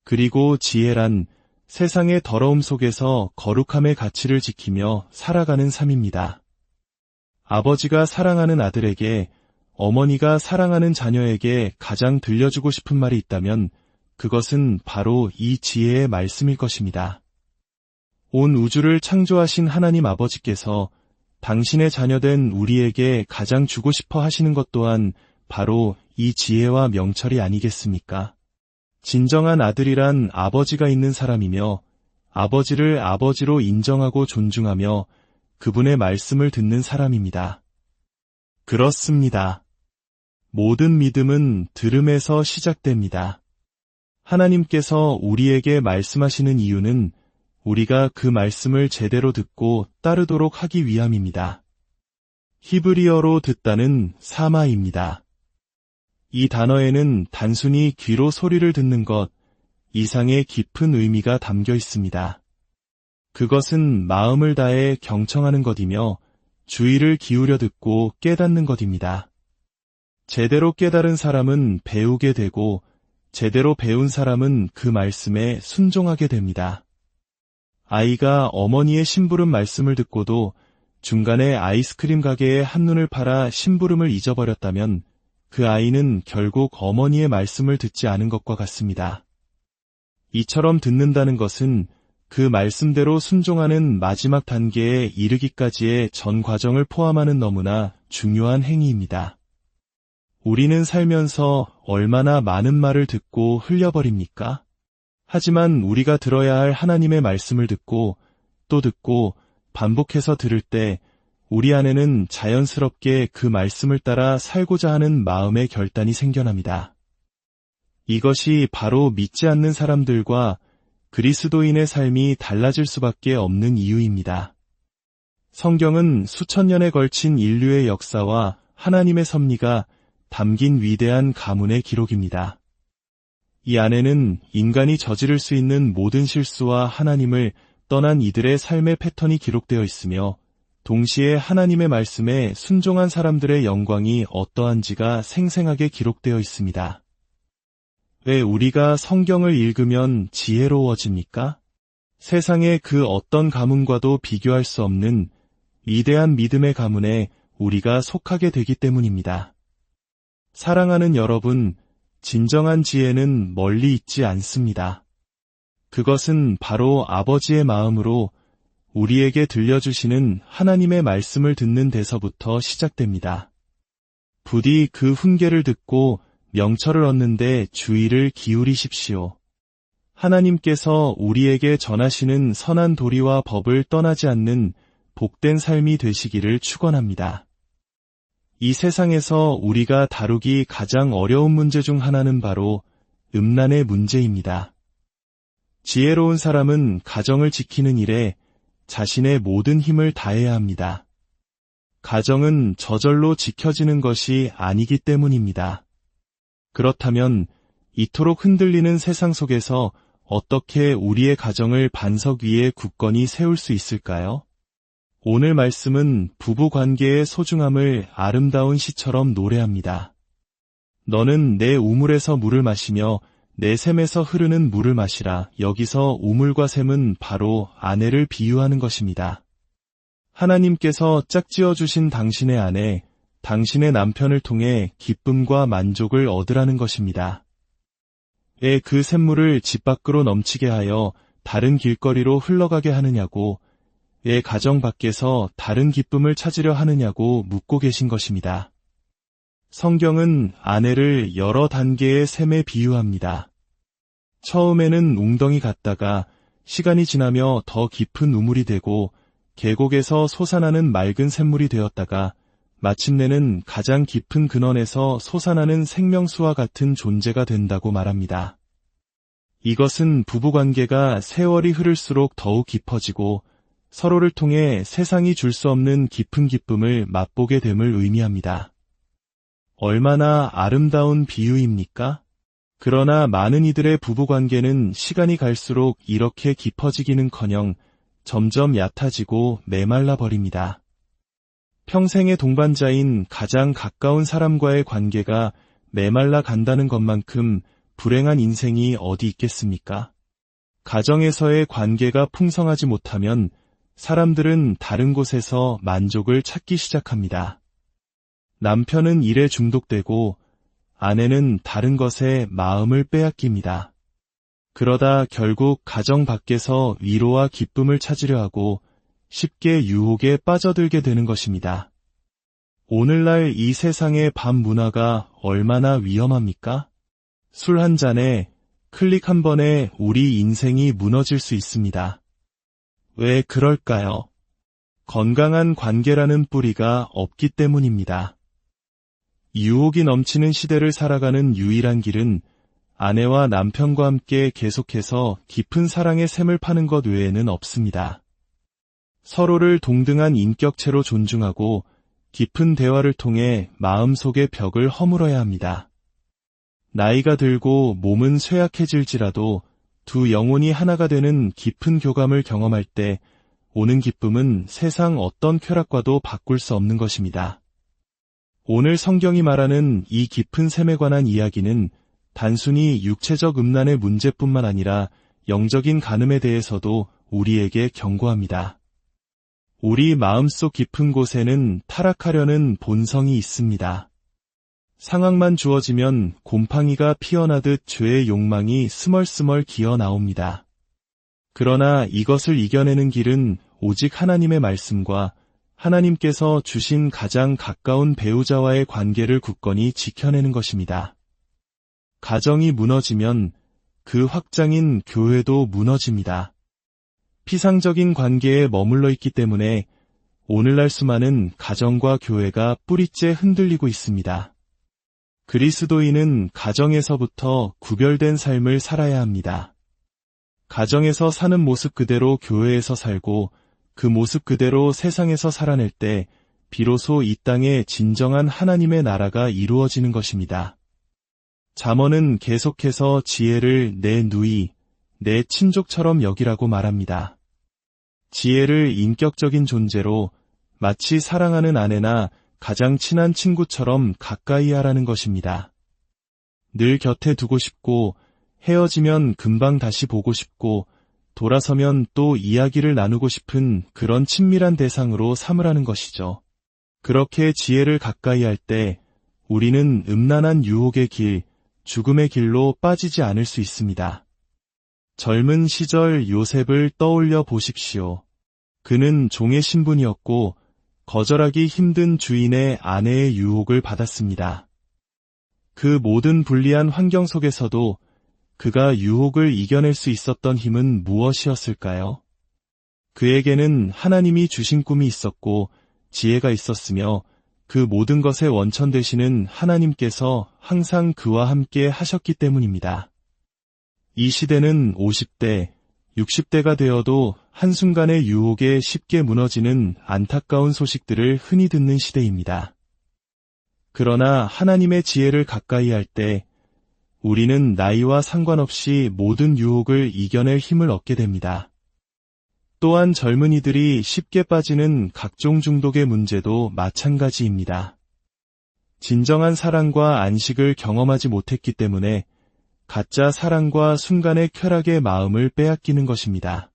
[SPEAKER 1] 그리고 지혜란 세상의 더러움 속에서 거룩함의 가치를 지키며 살아가는 삶입니다. 아버지가 사랑하는 아들에게 어머니가 사랑하는 자녀에게 가장 들려주고 싶은 말이 있다면 그것은 바로 이 지혜의 말씀일 것입니다. 온 우주를 창조하신 하나님 아버지께서 당신의 자녀된 우리에게 가장 주고 싶어 하시는 것 또한 바로 이 지혜와 명철이 아니겠습니까? 진정한 아들이란 아버지가 있는 사람이며 아버지를 아버지로 인정하고 존중하며 그분의 말씀을 듣는 사람입니다. 그렇습니다. 모든 믿음은 들음에서 시작됩니다. 하나님께서 우리에게 말씀하시는 이유는 우리가 그 말씀을 제대로 듣고 따르도록 하기 위함입니다. 히브리어로 듣다는 사마입니다. 이 단어에는 단순히 귀로 소리를 듣는 것 이상의 깊은 의미가 담겨 있습니다. 그것은 마음을 다해 경청하는 것이며 주의를 기울여 듣고 깨닫는 것입니다. 제대로 깨달은 사람은 배우게 되고 제대로 배운 사람은 그 말씀에 순종하게 됩니다. 아이가 어머니의 심부름 말씀을 듣고도 중간에 아이스크림 가게에 한눈을 팔아 심부름을 잊어버렸다면 그 아이는 결국 어머니의 말씀을 듣지 않은 것과 같습니다. 이처럼 듣는다는 것은 그 말씀대로 순종하는 마지막 단계에 이르기까지의 전 과정을 포함하는 너무나 중요한 행위입니다. 우리는 살면서 얼마나 많은 말을 듣고 흘려버립니까? 하지만 우리가 들어야 할 하나님의 말씀을 듣고 또 듣고 반복해서 들을 때 우리 안에는 자연스럽게 그 말씀을 따라 살고자 하는 마음의 결단이 생겨납니다. 이것이 바로 믿지 않는 사람들과 그리스도인의 삶이 달라질 수밖에 없는 이유입니다. 성경은 수천 년에 걸친 인류의 역사와 하나님의 섭리가 담긴 위대한 가문의 기록입니다. 이 안에는 인간이 저지를 수 있는 모든 실수와 하나님을 떠난 이들의 삶의 패턴이 기록되어 있으며 동시에 하나님의 말씀에 순종한 사람들의 영광이 어떠한지가 생생하게 기록되어 있습니다. 왜 우리가 성경을 읽으면 지혜로워집니까? 세상의 그 어떤 가문과도 비교할 수 없는 위대한 믿음의 가문에 우리가 속하게 되기 때문입니다. 사랑하는 여러분, 진정한 지혜는 멀리 있지 않습니다. 그것은 바로 아버지의 마음으로 우리에게 들려주시는 하나님의 말씀을 듣는 데서부터 시작됩니다. 부디 그 훈계를 듣고 명철을 얻는데 주의를 기울이십시오. 하나님께서 우리에게 전하시는 선한 도리와 법을 떠나지 않는 복된 삶이 되시기를 축원합니다. 이 세상에서 우리가 다루기 가장 어려운 문제 중 하나는 바로 음란의 문제입니다. 지혜로운 사람은 가정을 지키는 일에 자신의 모든 힘을 다해야 합니다. 가정은 저절로 지켜지는 것이 아니기 때문입니다. 그렇다면 이토록 흔들리는 세상 속에서 어떻게 우리의 가정을 반석 위에 굳건히 세울 수 있을까요? 오늘 말씀은 부부 관계의 소중함을 아름다운 시처럼 노래합니다. 너는 내 우물에서 물을 마시며 내 샘에서 흐르는 물을 마시라. 여기서 우물과 샘은 바로 아내를 비유하는 것입니다. 하나님께서 짝지어 주신 당신의 아내, 당신의 남편을 통해 기쁨과 만족을 얻으라는 것입니다. 왜 그 샘물을 집 밖으로 넘치게 하여 다른 길거리로 흘러가게 하느냐고, 왜 가정 밖에서 다른 기쁨을 찾으려 하느냐고 묻고 계신 것입니다. 성경은 아내를 여러 단계의 샘에 비유합니다. 처음에는 웅덩이 같다가 시간이 지나며 더 깊은 우물이 되고 계곡에서 솟아나는 맑은 샘물이 되었다가 마침내는 가장 깊은 근원에서 솟아나는 생명수와 같은 존재가 된다고 말합니다. 이것은 부부관계가 세월이 흐를수록 더욱 깊어지고 서로를 통해 세상이 줄 수 없는 깊은 기쁨을 맛보게 됨을 의미합니다. 얼마나 아름다운 비유입니까? 그러나 많은 이들의 부부관계는 시간이 갈수록 이렇게 깊어지기는커녕 점점 얕아지고 메말라 버립니다. 평생의 동반자인 가장 가까운 사람과의 관계가 메말라 간다는 것만큼 불행한 인생이 어디 있겠습니까? 가정에서의 관계가 풍성하지 못하면 사람들은 다른 곳에서 만족을 찾기 시작합니다. 남편은 일에 중독되고 아내는 다른 것에 마음을 빼앗깁니다. 그러다 결국 가정 밖에서 위로와 기쁨을 찾으려 하고 쉽게 유혹에 빠져들게 되는 것입니다. 오늘날 이 세상의 밤 문화가 얼마나 위험합니까? 술 한 잔에, 클릭 한 번에 우리 인생이 무너질 수 있습니다. 왜 그럴까요? 건강한 관계라는 뿌리가 없기 때문입니다. 유혹이 넘치는 시대를 살아가는 유일한 길은 아내와 남편과 함께 계속해서 깊은 사랑의 샘을 파는 것 외에는 없습니다. 서로를 동등한 인격체로 존중하고 깊은 대화를 통해 마음속의 벽을 허물어야 합니다. 나이가 들고 몸은 쇠약해질지라도 두 영혼이 하나가 되는 깊은 교감을 경험할 때 오는 기쁨은 세상 어떤 쾌락과도 바꿀 수 없는 것입니다. 오늘 성경이 말하는 이 깊은 샘에 관한 이야기는 단순히 육체적 음란의 문제뿐만 아니라 영적인 간음에 대해서도 우리에게 경고합니다. 우리 마음속 깊은 곳에는 타락하려는 본성이 있습니다. 상황만 주어지면 곰팡이가 피어나듯 죄의 욕망이 스멀스멀 기어 나옵니다. 그러나 이것을 이겨내는 길은 오직 하나님의 말씀과 하나님께서 주신 가장 가까운 배우자와의 관계를 굳건히 지켜내는 것입니다. 가정이 무너지면 그 확장인 교회도 무너집니다. 피상적인 관계에 머물러 있기 때문에 오늘날 수많은 가정과 교회가 뿌리째 흔들리고 있습니다. 그리스도인은 가정에서부터 구별된 삶을 살아야 합니다. 가정에서 사는 모습 그대로 교회에서 살고 그 모습 그대로 세상에서 살아낼 때 비로소 이 땅에 진정한 하나님의 나라가 이루어지는 것입니다. 잠언은 계속해서 지혜를 내 누이, 내 친족처럼 여기라고 말합니다. 지혜를 인격적인 존재로 마치 사랑하는 아내나 가장 친한 친구처럼 가까이 하라는 것입니다. 늘 곁에 두고 싶고 헤어지면 금방 다시 보고 싶고 돌아서면 또 이야기를 나누고 싶은 그런 친밀한 대상으로 삼으라는 것이죠. 그렇게 지혜를 가까이 할 때 우리는 음란한 유혹의 길, 죽음의 길로 빠지지 않을 수 있습니다. 젊은 시절 요셉을 떠올려 보십시오. 그는 종의 신분이었고 거절하기 힘든 주인의 아내의 유혹을 받았습니다. 그 모든 불리한 환경 속에서도 그가 유혹을 이겨낼 수 있었던 힘은 무엇이었을까요? 그에게는 하나님이 주신 꿈이 있었고 지혜가 있었으며 그 모든 것의 원천 되시는 하나님께서 항상 그와 함께 하셨기 때문입니다. 이 시대는 50대, 60대가 되어도 한순간의 유혹에 쉽게 무너지는 안타까운 소식들을 흔히 듣는 시대입니다. 그러나 하나님의 지혜를 가까이 할 때 우리는 나이와 상관없이 모든 유혹을 이겨낼 힘을 얻게 됩니다. 또한 젊은이들이 쉽게 빠지는 각종 중독의 문제도 마찬가지입니다. 진정한 사랑과 안식을 경험하지 못했기 때문에 가짜 사랑과 순간의 쾌락의 마음을 빼앗기는 것입니다.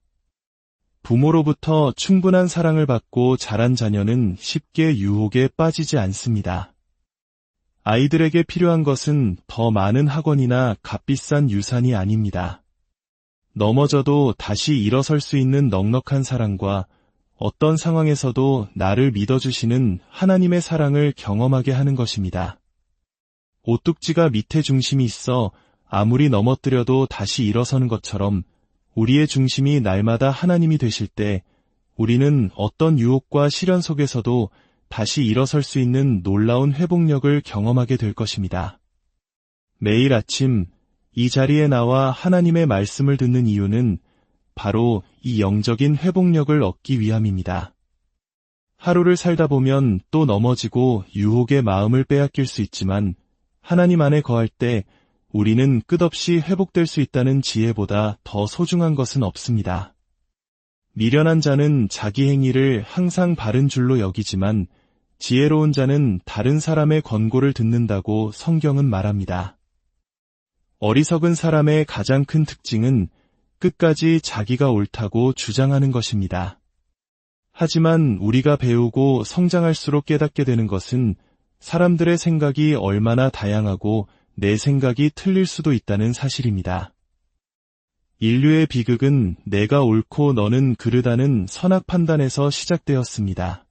[SPEAKER 1] 부모로부터 충분한 사랑을 받고 자란 자녀는 쉽게 유혹에 빠지지 않습니다. 아이들에게 필요한 것은 더 많은 학원이나 값비싼 유산이 아닙니다. 넘어져도 다시 일어설 수 있는 넉넉한 사랑과 어떤 상황에서도 나를 믿어주시는 하나님의 사랑을 경험하게 하는 것입니다. 오뚝지가 밑에 중심이 있어 아무리 넘어뜨려도 다시 일어서는 것처럼 우리의 중심이 날마다 하나님이 되실 때 우리는 어떤 유혹과 시련 속에서도 다시 일어설 수 있는 놀라운 회복력을 경험하게 될 것입니다. 매일 아침 이 자리에 나와 하나님의 말씀을 듣는 이유는 바로 이 영적인 회복력을 얻기 위함입니다. 하루를 살다 보면 또 넘어지고 유혹의 마음을 빼앗길 수 있지만 하나님 안에 거할 때 우리는 끝없이 회복될 수 있다는 지혜보다 더 소중한 것은 없습니다. 미련한 자는 자기 행위를 항상 바른 줄로 여기지만 지혜로운 자는 다른 사람의 권고를 듣는다고 성경은 말합니다. 어리석은 사람의 가장 큰 특징은 끝까지 자기가 옳다고 주장하는 것입니다. 하지만 우리가 배우고 성장할수록 깨닫게 되는 것은 사람들의 생각이 얼마나 다양하고 내 생각이 틀릴 수도 있다는 사실입니다. 인류의 비극은 내가 옳고 너는 그르다는 선악 판단에서 시작되었습니다.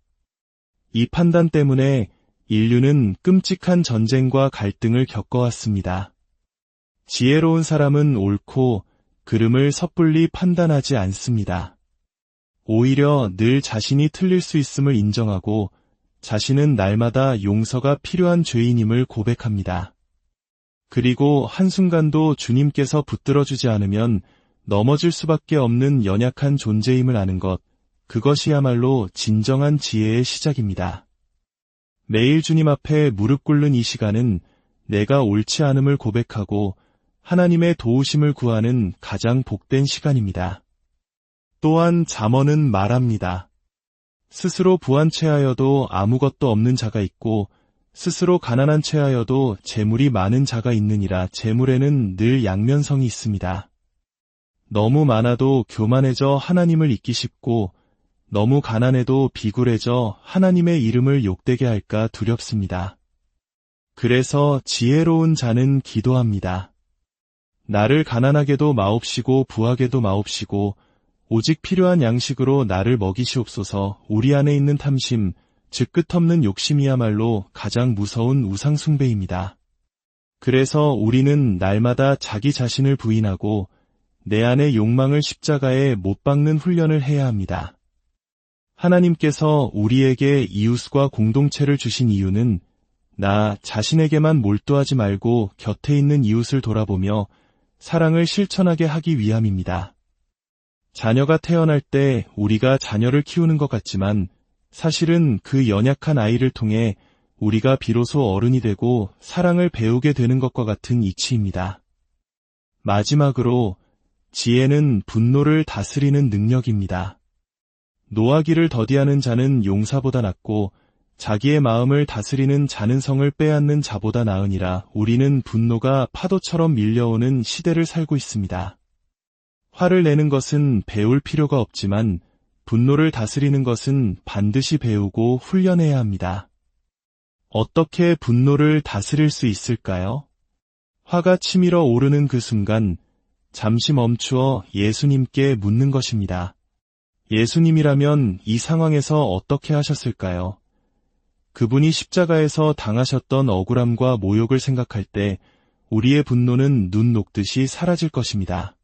[SPEAKER 1] 이 판단 때문에 인류는 끔찍한 전쟁과 갈등을 겪어왔습니다. 지혜로운 사람은 옳고 그름을 섣불리 판단하지 않습니다. 오히려 늘 자신이 틀릴 수 있음을 인정하고 자신은 날마다 용서가 필요한 죄인임을 고백합니다. 그리고 한순간도 주님께서 붙들어주지 않으면 넘어질 수밖에 없는 연약한 존재임을 아는 것, 그것이야말로 진정한 지혜의 시작입니다. 매일 주님 앞에 무릎 꿇는 이 시간은 내가 옳지 않음을 고백하고 하나님의 도우심을 구하는 가장 복된 시간입니다. 또한 잠언은 말합니다. 스스로 부한 채하여도 아무것도 없는 자가 있고 스스로 가난한 채하여도 재물이 많은 자가 있느니라. 재물에는 늘 양면성이 있습니다. 너무 많아도 교만해져 하나님을 잊기 쉽고 너무 가난해도 비굴해져 하나님의 이름을 욕되게 할까 두렵습니다. 그래서 지혜로운 자는 기도합니다. 나를 가난하게도 마옵시고 부하게도 마옵시고 오직 필요한 양식으로 나를 먹이시옵소서. 우리 안에 있는 탐심, 즉 끝없는 욕심이야말로 가장 무서운 우상숭배입니다. 그래서 우리는 날마다 자기 자신을 부인하고 내 안의 욕망을 십자가에 못 박는 훈련을 해야 합니다. 하나님께서 우리에게 이웃과 공동체를 주신 이유는 나 자신에게만 몰두하지 말고 곁에 있는 이웃을 돌아보며 사랑을 실천하게 하기 위함입니다. 자녀가 태어날 때 우리가 자녀를 키우는 것 같지만 사실은 그 연약한 아이를 통해 우리가 비로소 어른이 되고 사랑을 배우게 되는 것과 같은 이치입니다. 마지막으로 지혜는 분노를 다스리는 능력입니다. 노하기를 더디하는 자는 용사보다 낫고 자기의 마음을 다스리는 자는 성을 빼앗는 자보다 나으니라. 우리는 분노가 파도처럼 밀려오는 시대를 살고 있습니다. 화를 내는 것은 배울 필요가 없지만 분노를 다스리는 것은 반드시 배우고 훈련해야 합니다. 어떻게 분노를 다스릴 수 있을까요? 화가 치밀어 오르는 그 순간 잠시 멈추어 예수님께 묻는 것입니다. 예수님이라면 이 상황에서 어떻게 하셨을까요? 그분이 십자가에서 당하셨던 억울함과 모욕을 생각할 때 우리의 분노는 눈 녹듯이 사라질 것입니다.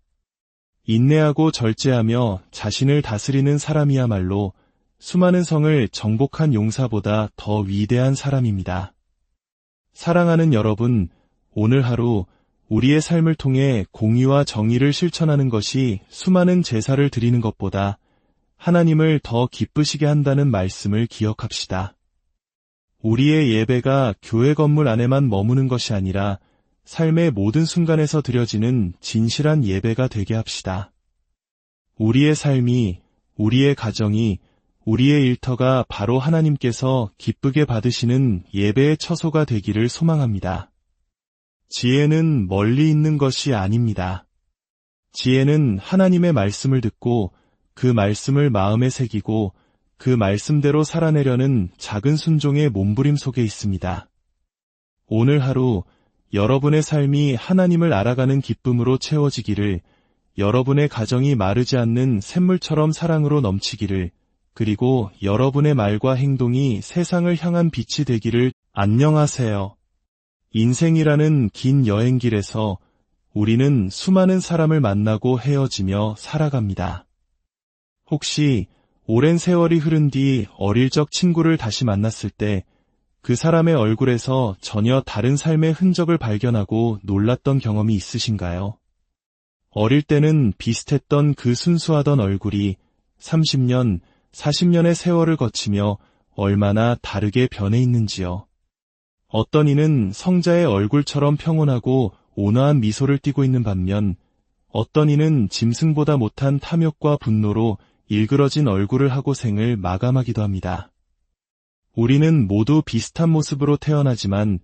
[SPEAKER 1] 인내하고 절제하며 자신을 다스리는 사람이야말로 수많은 성을 정복한 용사보다 더 위대한 사람입니다. 사랑하는 여러분, 오늘 하루 우리의 삶을 통해 공의와 정의를 실천하는 것이 수많은 제사를 드리는 것보다 하나님을 더 기쁘시게 한다는 말씀을 기억합시다. 우리의 예배가 교회 건물 안에만 머무는 것이 아니라 삶의 모든 순간에서 드려지는 진실한 예배가 되게 합시다. 우리의 삶이, 우리의 가정이, 우리의 일터가 바로 하나님께서 기쁘게 받으시는 예배의 처소가 되기를 소망합니다. 지혜는 멀리 있는 것이 아닙니다. 지혜는 하나님의 말씀을 듣고 그 말씀을 마음에 새기고 그 말씀대로 살아내려는 작은 순종의 몸부림 속에 있습니다. 오늘 하루 여러분의 삶이 하나님을 알아가는 기쁨으로 채워지기를, 여러분의 가정이 마르지 않는 샘물처럼 사랑으로 넘치기를, 그리고 여러분의 말과 행동이 세상을 향한 빛이 되기를. 안녕하세요. 인생이라는 긴 여행길에서 우리는 수많은 사람을 만나고 헤어지며 살아갑니다. 혹시 오랜 세월이 흐른 뒤 어릴 적 친구를 다시 만났을 때 그 사람의 얼굴에서 전혀 다른 삶의 흔적을 발견하고 놀랐던 경험이 있으신가요? 어릴 때는 비슷했던 그 순수하던 얼굴이 30년, 40년의 세월을 거치며 얼마나 다르게 변해 있는지요. 어떤 이는 성자의 얼굴처럼 평온하고 온화한 미소를 띠고 있는 반면 어떤 이는 짐승보다 못한 탐욕과 분노로 일그러진 얼굴을 하고 생을 마감하기도 합니다. 우리는 모두 비슷한 모습으로 태어나지만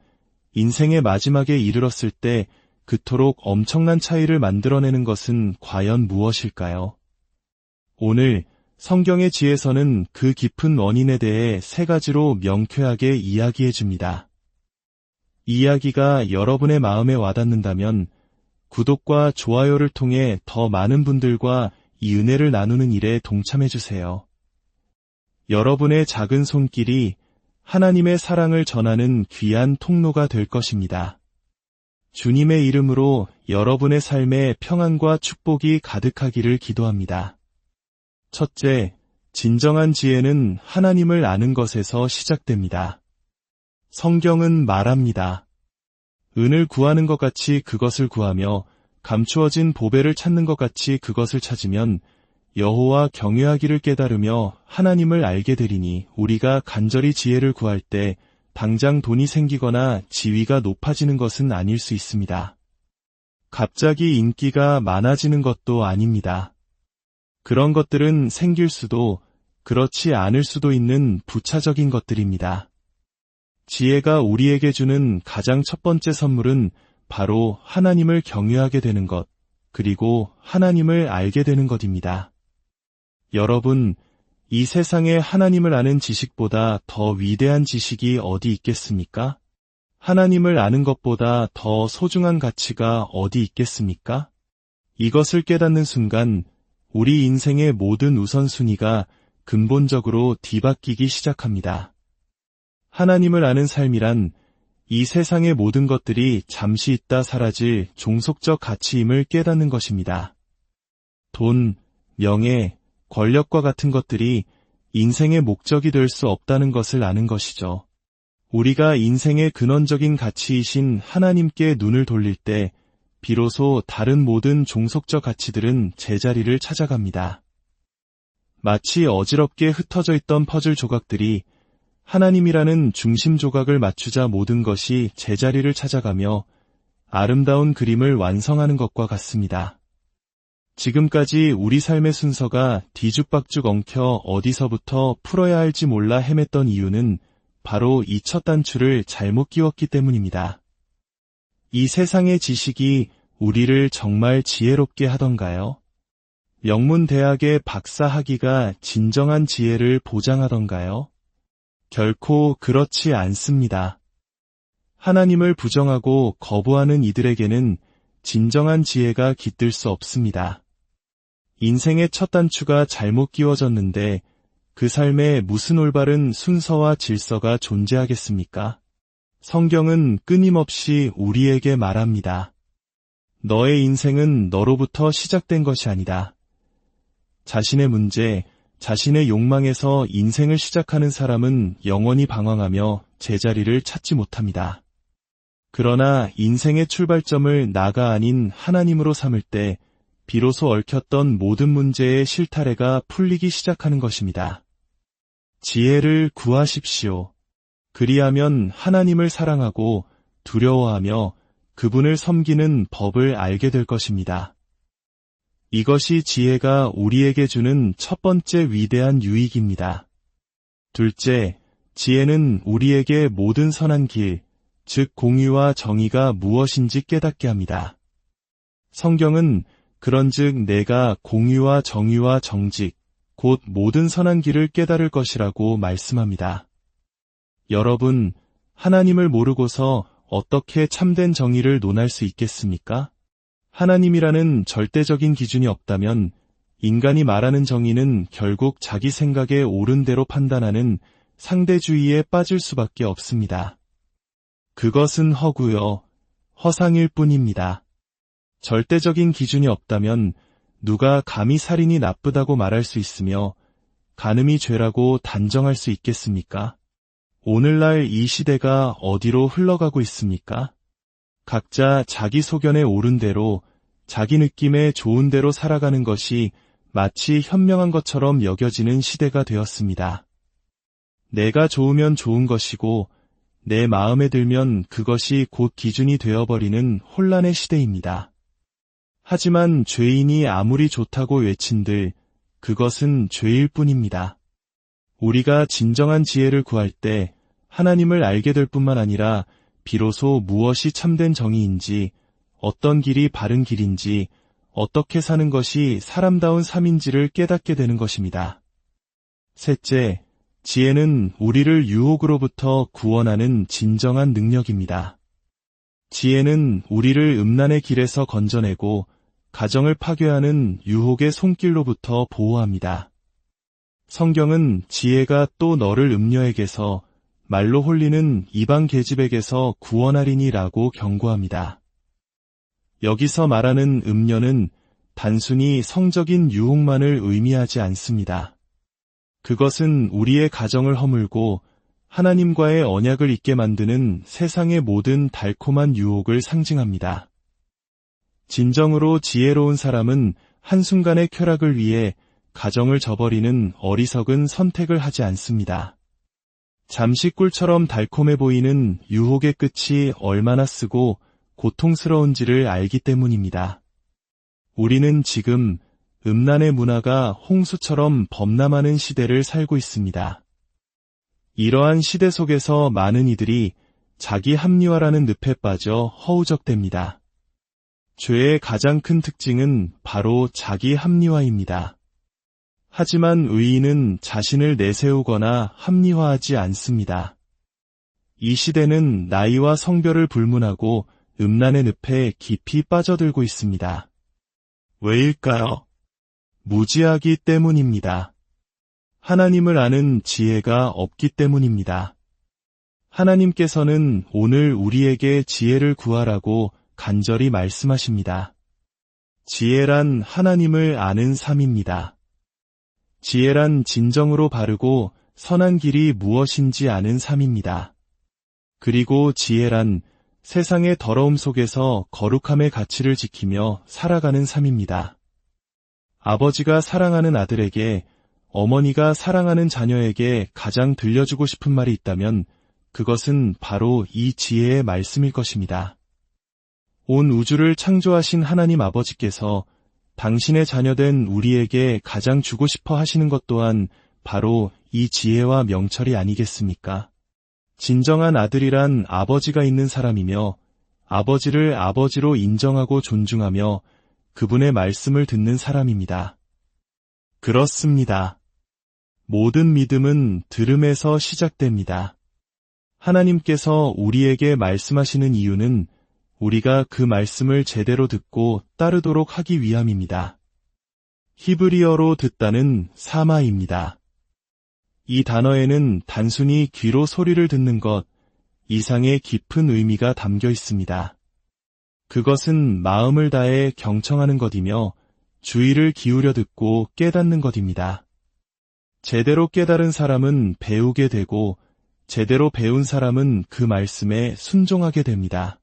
[SPEAKER 1] 인생의 마지막에 이르렀을 때 그토록 엄청난 차이를 만들어내는 것은 과연 무엇일까요? 오늘 성경의 지혜서는 그 깊은 원인에 대해 세 가지로 명쾌하게 이야기해 줍니다. 이 이야기가 여러분의 마음에 와닿는다면 구독과 좋아요를 통해 더 많은 분들과 이 은혜를 나누는 일에 동참해주세요. 여러분의 작은 손길이 하나님의 사랑을 전하는 귀한 통로가 될 것입니다. 주님의 이름으로 여러분의 삶에 평안과 축복이 가득하기를 기도합니다. 첫째, 진정한 지혜는 하나님을 아는 것에서 시작됩니다. 성경은 말합니다. 은을 구하는 것 같이 그것을 구하며 감추어진 보배를 찾는 것 같이 그것을 찾으면 여호와 경외하기를 깨달으며 하나님을 알게 되리니 우리가 간절히 지혜를 구할 때 당장 돈이 생기거나 지위가 높아지는 것은 아닐 수 있습니다. 갑자기 인기가 많아지는 것도 아닙니다. 그런 것들은 생길 수도 그렇지 않을 수도 있는 부차적인 것들입니다. 지혜가 우리에게 주는 가장 첫 번째 선물은 바로 하나님을 경외하게 되는 것, 그리고 하나님을 알게 되는 것입니다. 여러분, 이 세상에 하나님을 아는 지식보다 더 위대한 지식이 어디 있겠습니까? 하나님을 아는 것보다 더 소중한 가치가 어디 있겠습니까? 이것을 깨닫는 순간 우리 인생의 모든 우선순위가 근본적으로 뒤바뀌기 시작합니다. 하나님을 아는 삶이란 이 세상의 모든 것들이 잠시 있다 사라질 종속적 가치임을 깨닫는 것입니다. 돈, 명예, 권력과 같은 것들이 인생의 목적이 될 수 없다는 것을 아는 것이죠. 우리가 인생의 근원적인 가치이신 하나님께 눈을 돌릴 때 비로소 다른 모든 종속적 가치들은 제자리를 찾아갑니다. 마치 어지럽게 흩어져 있던 퍼즐 조각들이 하나님이라는 중심 조각을 맞추자 모든 것이 제자리를 찾아가며 아름다운 그림을 완성하는 것과 같습니다. 지금까지 우리 삶의 순서가 뒤죽박죽 엉켜 어디서부터 풀어야 할지 몰라 헤맸던 이유는 바로 이 첫 단추를 잘못 끼웠기 때문입니다. 이 세상의 지식이 우리를 정말 지혜롭게 하던가요? 명문대학의 박사 학위가 진정한 지혜를 보장하던가요? 결코 그렇지 않습니다. 하나님을 부정하고 거부하는 이들에게는 진정한 지혜가 깃들 수 없습니다. 인생의 첫 단추가 잘못 끼워졌는데 그 삶에 무슨 올바른 순서와 질서가 존재하겠습니까? 성경은 끊임없이 우리에게 말합니다. 너의 인생은 너로부터 시작된 것이 아니다. 자신의 문제, 자신의 욕망에서 인생을 시작하는 사람은 영원히 방황하며 제자리를 찾지 못합니다. 그러나 인생의 출발점을 나가 아닌 하나님으로 삼을 때 비로소 얽혔던 모든 문제의 실타래가 풀리기 시작하는 것입니다. 지혜를 구하십시오. 그리하면 하나님을 사랑하고 두려워하며 그분을 섬기는 법을 알게 될 것입니다. 이것이 지혜가 우리에게 주는 첫 번째 위대한 유익입니다. 둘째, 지혜는 우리에게 모든 선한 길, 즉 공의와 정의가 무엇인지 깨닫게 합니다. 성경은 그런즉 내가 공의와 정의와 정직, 곧 모든 선한 길을 깨달을 것이라고 말씀합니다. 여러분, 하나님을 모르고서 어떻게 참된 정의를 논할 수 있겠습니까? 하나님이라는 절대적인 기준이 없다면 인간이 말하는 정의는 결국 자기 생각에 옳은 대로 판단하는 상대주의에 빠질 수밖에 없습니다. 그것은 허구요, 허상일 뿐입니다. 절대적인 기준이 없다면 누가 감히 살인이 나쁘다고 말할 수 있으며 간음이 죄라고 단정할 수 있겠습니까? 오늘날 이 시대가 어디로 흘러가고 있습니까? 각자 자기 소견에 옳은 대로 자기 느낌에 좋은 대로 살아가는 것이 마치 현명한 것처럼 여겨지는 시대가 되었습니다. 내가 좋으면 좋은 것이고 내 마음에 들면 그것이 곧 기준이 되어버리는 혼란의 시대입니다. 하지만 죄인이 아무리 좋다고 외친들 그것은 죄일 뿐입니다. 우리가 진정한 지혜를 구할 때 하나님을 알게 될 뿐만 아니라 비로소 무엇이 참된 정의인지, 어떤 길이 바른 길인지, 어떻게 사는 것이 사람다운 삶인지를 깨닫게 되는 것입니다. 셋째, 지혜는 우리를 유혹으로부터 구원하는 진정한 능력입니다. 지혜는 우리를 음란의 길에서 건져내고 가정을 파괴하는 유혹의 손길로부터 보호합니다. 성경은 지혜가 또 너를 음녀에게서 말로 홀리는 이방 계집에게서 구원하리니라고 경고합니다. 여기서 말하는 음녀는 단순히 성적인 유혹만을 의미하지 않습니다. 그것은 우리의 가정을 허물고 하나님과의 언약을 잊게 만드는 세상의 모든 달콤한 유혹을 상징합니다. 진정으로 지혜로운 사람은 한순간의 쾌락을 위해 가정을 저버리는 어리석은 선택을 하지 않습니다. 잠시 꿀처럼 달콤해 보이는 유혹의 끝이 얼마나 쓰고 고통스러운지를 알기 때문입니다. 우리는 지금 음란의 문화가 홍수처럼 범람하는 시대를 살고 있습니다. 이러한 시대 속에서 많은 이들이 자기 합리화라는 늪에 빠져 허우적댑니다. 죄의 가장 큰 특징은 바로 자기 합리화입니다. 하지만 의인은 자신을 내세우거나 합리화하지 않습니다. 이 시대는 나이와 성별을 불문하고 음란의 늪에 깊이 빠져들고 있습니다. 왜일까요? 무지하기 때문입니다. 하나님을 아는 지혜가 없기 때문입니다. 하나님께서는 오늘 우리에게 지혜를 구하라고 간절히 말씀하십니다. 지혜란 하나님을 아는 삶입니다. 지혜란 진정으로 바르고 선한 길이 무엇인지 아는 삶입니다. 그리고 지혜란 세상의 더러움 속에서 거룩함의 가치를 지키며 살아가는 삶입니다. 아버지가 사랑하는 아들에게, 어머니가 사랑하는 자녀에게 가장 들려주고 싶은 말이 있다면 그것은 바로 이 지혜의 말씀일 것입니다. 온 우주를 창조하신 하나님 아버지께서 당신의 자녀된 우리에게 가장 주고 싶어 하시는 것 또한 바로 이 지혜와 명철이 아니겠습니까? 진정한 아들이란 아버지가 있는 사람이며 아버지를 아버지로 인정하고 존중하며 그분의 말씀을 듣는 사람입니다. 그렇습니다. 모든 믿음은 들음에서 시작됩니다. 하나님께서 우리에게 말씀하시는 이유는 우리가 그 말씀을 제대로 듣고 따르도록 하기 위함입니다. 히브리어로 듣다는 사마입니다. 이 단어에는 단순히 귀로 소리를 듣는 것 이상의 깊은 의미가 담겨 있습니다. 그것은 마음을 다해 경청하는 것이며 주의를 기울여 듣고 깨닫는 것입니다. 제대로 깨달은 사람은 배우게 되고 제대로 배운 사람은 그 말씀에 순종하게 됩니다.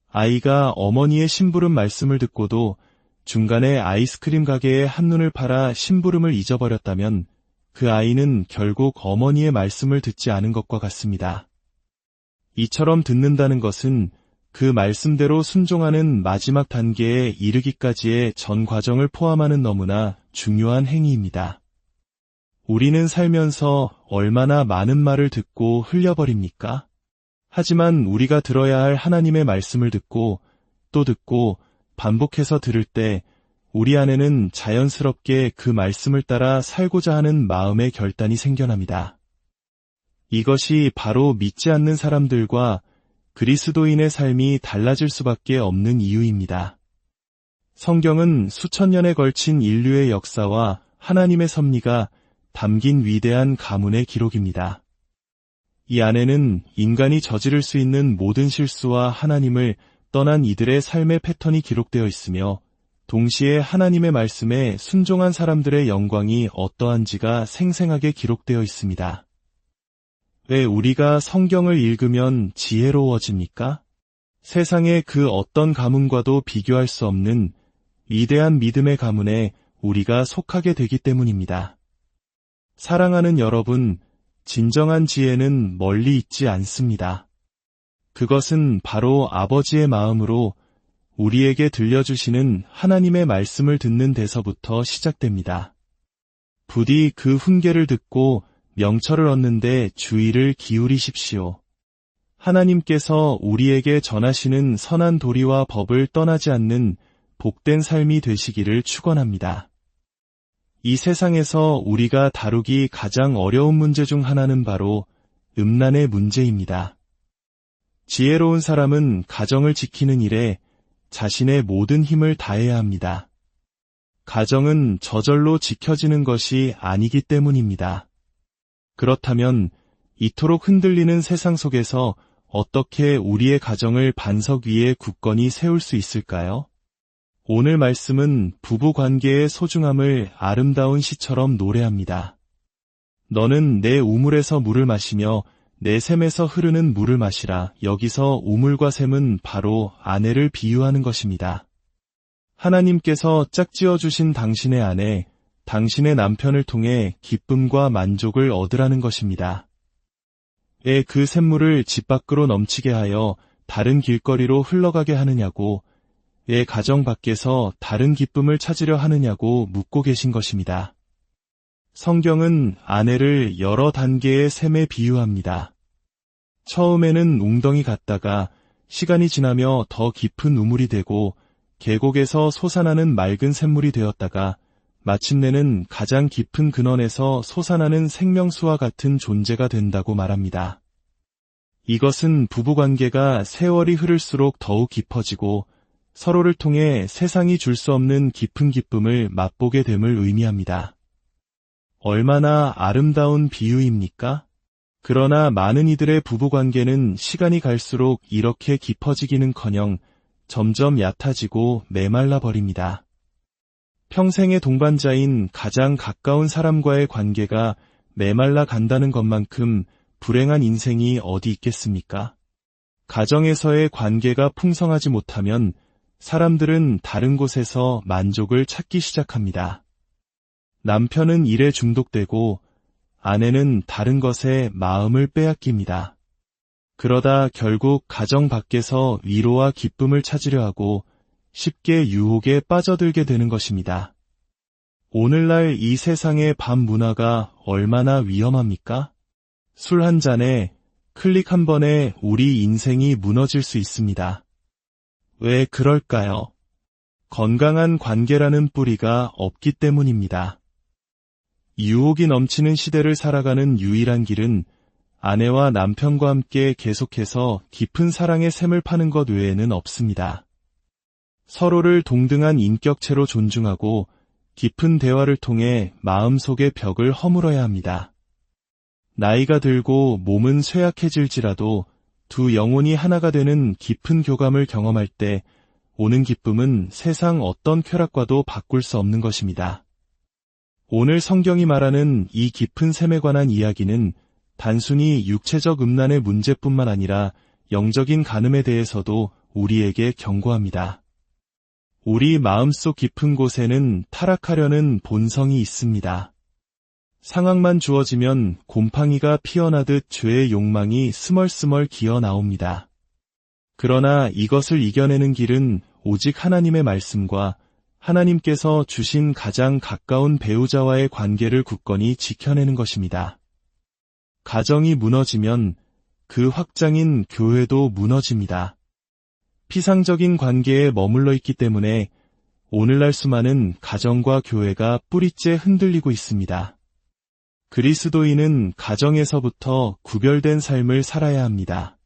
[SPEAKER 1] 아이가 어머니의 심부름 말씀을 듣고도 중간에 아이스크림 가게에 한눈을 팔아 심부름을 잊어버렸다면 그 아이는 결국 어머니의 말씀을 듣지 않은 것과 같습니다. 이처럼 듣는다는 것은 그 말씀대로 순종하는 마지막 단계에 이르기까지의 전 과정을 포함하는 너무나 중요한 행위입니다. 우리는 살면서 얼마나 많은 말을 듣고 흘려버립니까? 하지만 우리가 들어야 할 하나님의 말씀을 듣고 또 듣고 반복해서 들을 때 우리 안에는 자연스럽게 그 말씀을 따라 살고자 하는 마음의 결단이 생겨납니다. 이것이 바로 믿지 않는 사람들과 그리스도인의 삶이 달라질 수밖에 없는 이유입니다. 성경은 수천 년에 걸친 인류의 역사와 하나님의 섭리가 담긴 위대한 가문의 기록입니다. 이 안에는 인간이 저지를 수 있는 모든 실수와 하나님을 떠난 이들의 삶의 패턴이 기록되어 있으며 동시에 하나님의 말씀에 순종한 사람들의 영광이 어떠한지가 생생하게 기록되어 있습니다. 왜 우리가 성경을 읽으면 지혜로워집니까? 세상의 그 어떤 가문과도 비교할 수 없는 위대한 믿음의 가문에 우리가 속하게 되기 때문입니다. 사랑하는 여러분, 진정한 지혜는 멀리 있지 않습니다. 그것은 바로 아버지의 마음으로 우리에게 들려주시는 하나님의 말씀을 듣는 데서부터 시작됩니다. 부디 그 훈계를 듣고 명철을 얻는데 주의를 기울이십시오. 하나님께서 우리에게 전하시는 선한 도리와 법을 떠나지 않는 복된 삶이 되시기를 축원합니다. 이 세상에서 우리가 다루기 가장 어려운 문제 중 하나는 바로 음란의 문제입니다. 지혜로운 사람은 가정을 지키는 일에 자신의 모든 힘을 다해야 합니다. 가정은 저절로 지켜지는 것이 아니기 때문입니다. 그렇다면 이토록 흔들리는 세상 속에서 어떻게 우리의 가정을 반석 위에 굳건히 세울 수 있을까요? 오늘 말씀은 부부 관계의 소중함을 아름다운 시처럼 노래합니다. 너는 내 우물에서 물을 마시며 내 샘에서 흐르는 물을 마시라. 여기서 우물과 샘은 바로 아내를 비유하는 것입니다. 하나님께서 짝지어 주신 당신의 아내, 당신의 남편을 통해 기쁨과 만족을 얻으라는 것입니다. 왜 그 샘물을 집 밖으로 넘치게 하여 다른 길거리로 흘러가게 하느냐고, 왜 가정 밖에서 다른 기쁨을 찾으려 하느냐고 묻고 계신 것입니다. 성경은 아내를 여러 단계의 샘에 비유합니다. 처음에는 웅덩이 같다가 시간이 지나며 더 깊은 우물이 되고 계곡에서 솟아나는 맑은 샘물이 되었다가 마침내는 가장 깊은 근원에서 솟아나는 생명수와 같은 존재가 된다고 말합니다. 이것은 부부관계가 세월이 흐를수록 더욱 깊어지고 서로를 통해 세상이 줄 수 없는 깊은 기쁨을 맛보게 됨을 의미합니다. 얼마나 아름다운 비유입니까? 그러나 많은 이들의 부부관계는 시간이 갈수록 이렇게 깊어지기는커녕 점점 얕아지고 메말라 버립니다. 평생의 동반자인 가장 가까운 사람과의 관계가 메말라 간다는 것만큼 불행한 인생이 어디 있겠습니까? 가정에서의 관계가 풍성하지 못하면 사람들은 다른 곳에서 만족을 찾기 시작합니다. 남편은 일에 중독되고 아내는 다른 것에 마음을 빼앗깁니다. 그러다 결국 가정 밖에서 위로와 기쁨을 찾으려 하고 쉽게 유혹에 빠져들게 되는 것입니다. 오늘날 이 세상의 밤 문화가 얼마나 위험합니까? 술 한 잔에, 클릭 한 번에 우리 인생이 무너질 수 있습니다. 왜 그럴까요? 건강한 관계라는 뿌리가 없기 때문입니다. 유혹이 넘치는 시대를 살아가는 유일한 길은 아내와 남편과 함께 계속해서 깊은 사랑의 샘을 파는 것 외에는 없습니다. 서로를 동등한 인격체로 존중하고 깊은 대화를 통해 마음속의 벽을 허물어야 합니다. 나이가 들고 몸은 쇠약해질지라도 두 영혼이 하나가 되는 깊은 교감을 경험할 때 오는 기쁨은 세상 어떤 쾌락과도 바꿀 수 없는 것입니다. 오늘 성경이 말하는 이 깊은 샘에 관한 이야기는 단순히 육체적 음란의 문제뿐만 아니라 영적인 간음에 대해서도 우리에게 경고합니다. 우리 마음속 깊은 곳에는 타락하려는 본성이 있습니다. 상황만 주어지면 곰팡이가 피어나듯 죄의 욕망이 스멀스멀 기어 나옵니다. 그러나 이것을 이겨내는 길은 오직 하나님의 말씀과 하나님께서 주신 가장 가까운 배우자와의 관계를 굳건히 지켜내는 것입니다. 가정이 무너지면 그 확장인 교회도 무너집니다. 피상적인 관계에 머물러 있기 때문에 오늘날 수많은 가정과 교회가 뿌리째 흔들리고 있습니다. 그리스도인은 가정에서부터 구별된 삶을 살아야 합니다.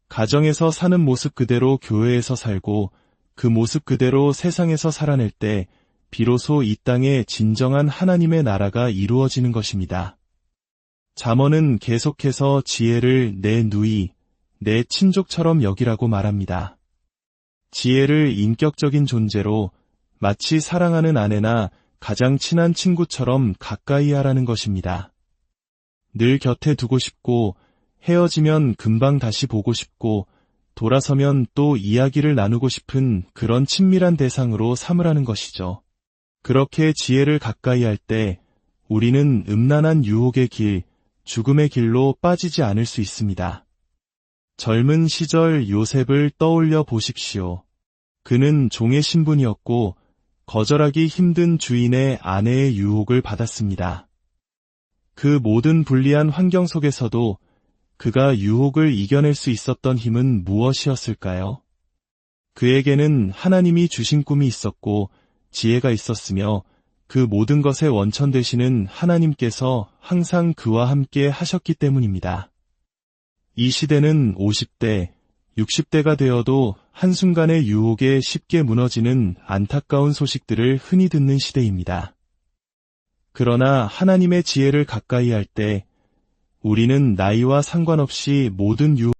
[SPEAKER 1] 가정에서 사는 모습 그대로 교회에서 살고 그 모습 그대로 세상에서 살아낼 때 비로소 이 땅에 진정한 하나님의 나라가 이루어지는 것입니다. 잠언은 계속해서 지혜를 내 누이, 내 친족처럼 여기라고 말합니다. 지혜를 인격적인 존재로 마치 사랑하는 아내나 가장 친한 친구처럼 가까이 하라는 것입니다. 늘 곁에 두고 싶고 헤어지면 금방 다시 보고 싶고 돌아서면 또 이야기를 나누고 싶은 그런 친밀한 대상으로 삼으라는 것이죠. 그렇게 지혜를 가까이 할 때 우리는 음란한 유혹의 길, 죽음의 길로 빠지지 않을 수 있습니다. 젊은 시절 요셉을 떠올려 보십시오. 그는 종의 신분이었고 거절하기 힘든 주인의 아내의 유혹을 받았습니다. 그 모든 불리한 환경 속에서도 그가 유혹을 이겨낼 수 있었던 힘은 무엇이었을까요? 그에게는 하나님이 주신 꿈이 있었고 지혜가 있었으며 그 모든 것의 원천 되시는 하나님께서 항상 그와 함께 하셨기 때문입니다. 이 시대는 50대, 60대가 되어도 한순간의 유혹에 쉽게 무너지는 안타까운 소식들을 흔히 듣는 시대입니다. 그러나 하나님의 지혜를 가까이 할 때 우리는 나이와 상관없이 모든 유혹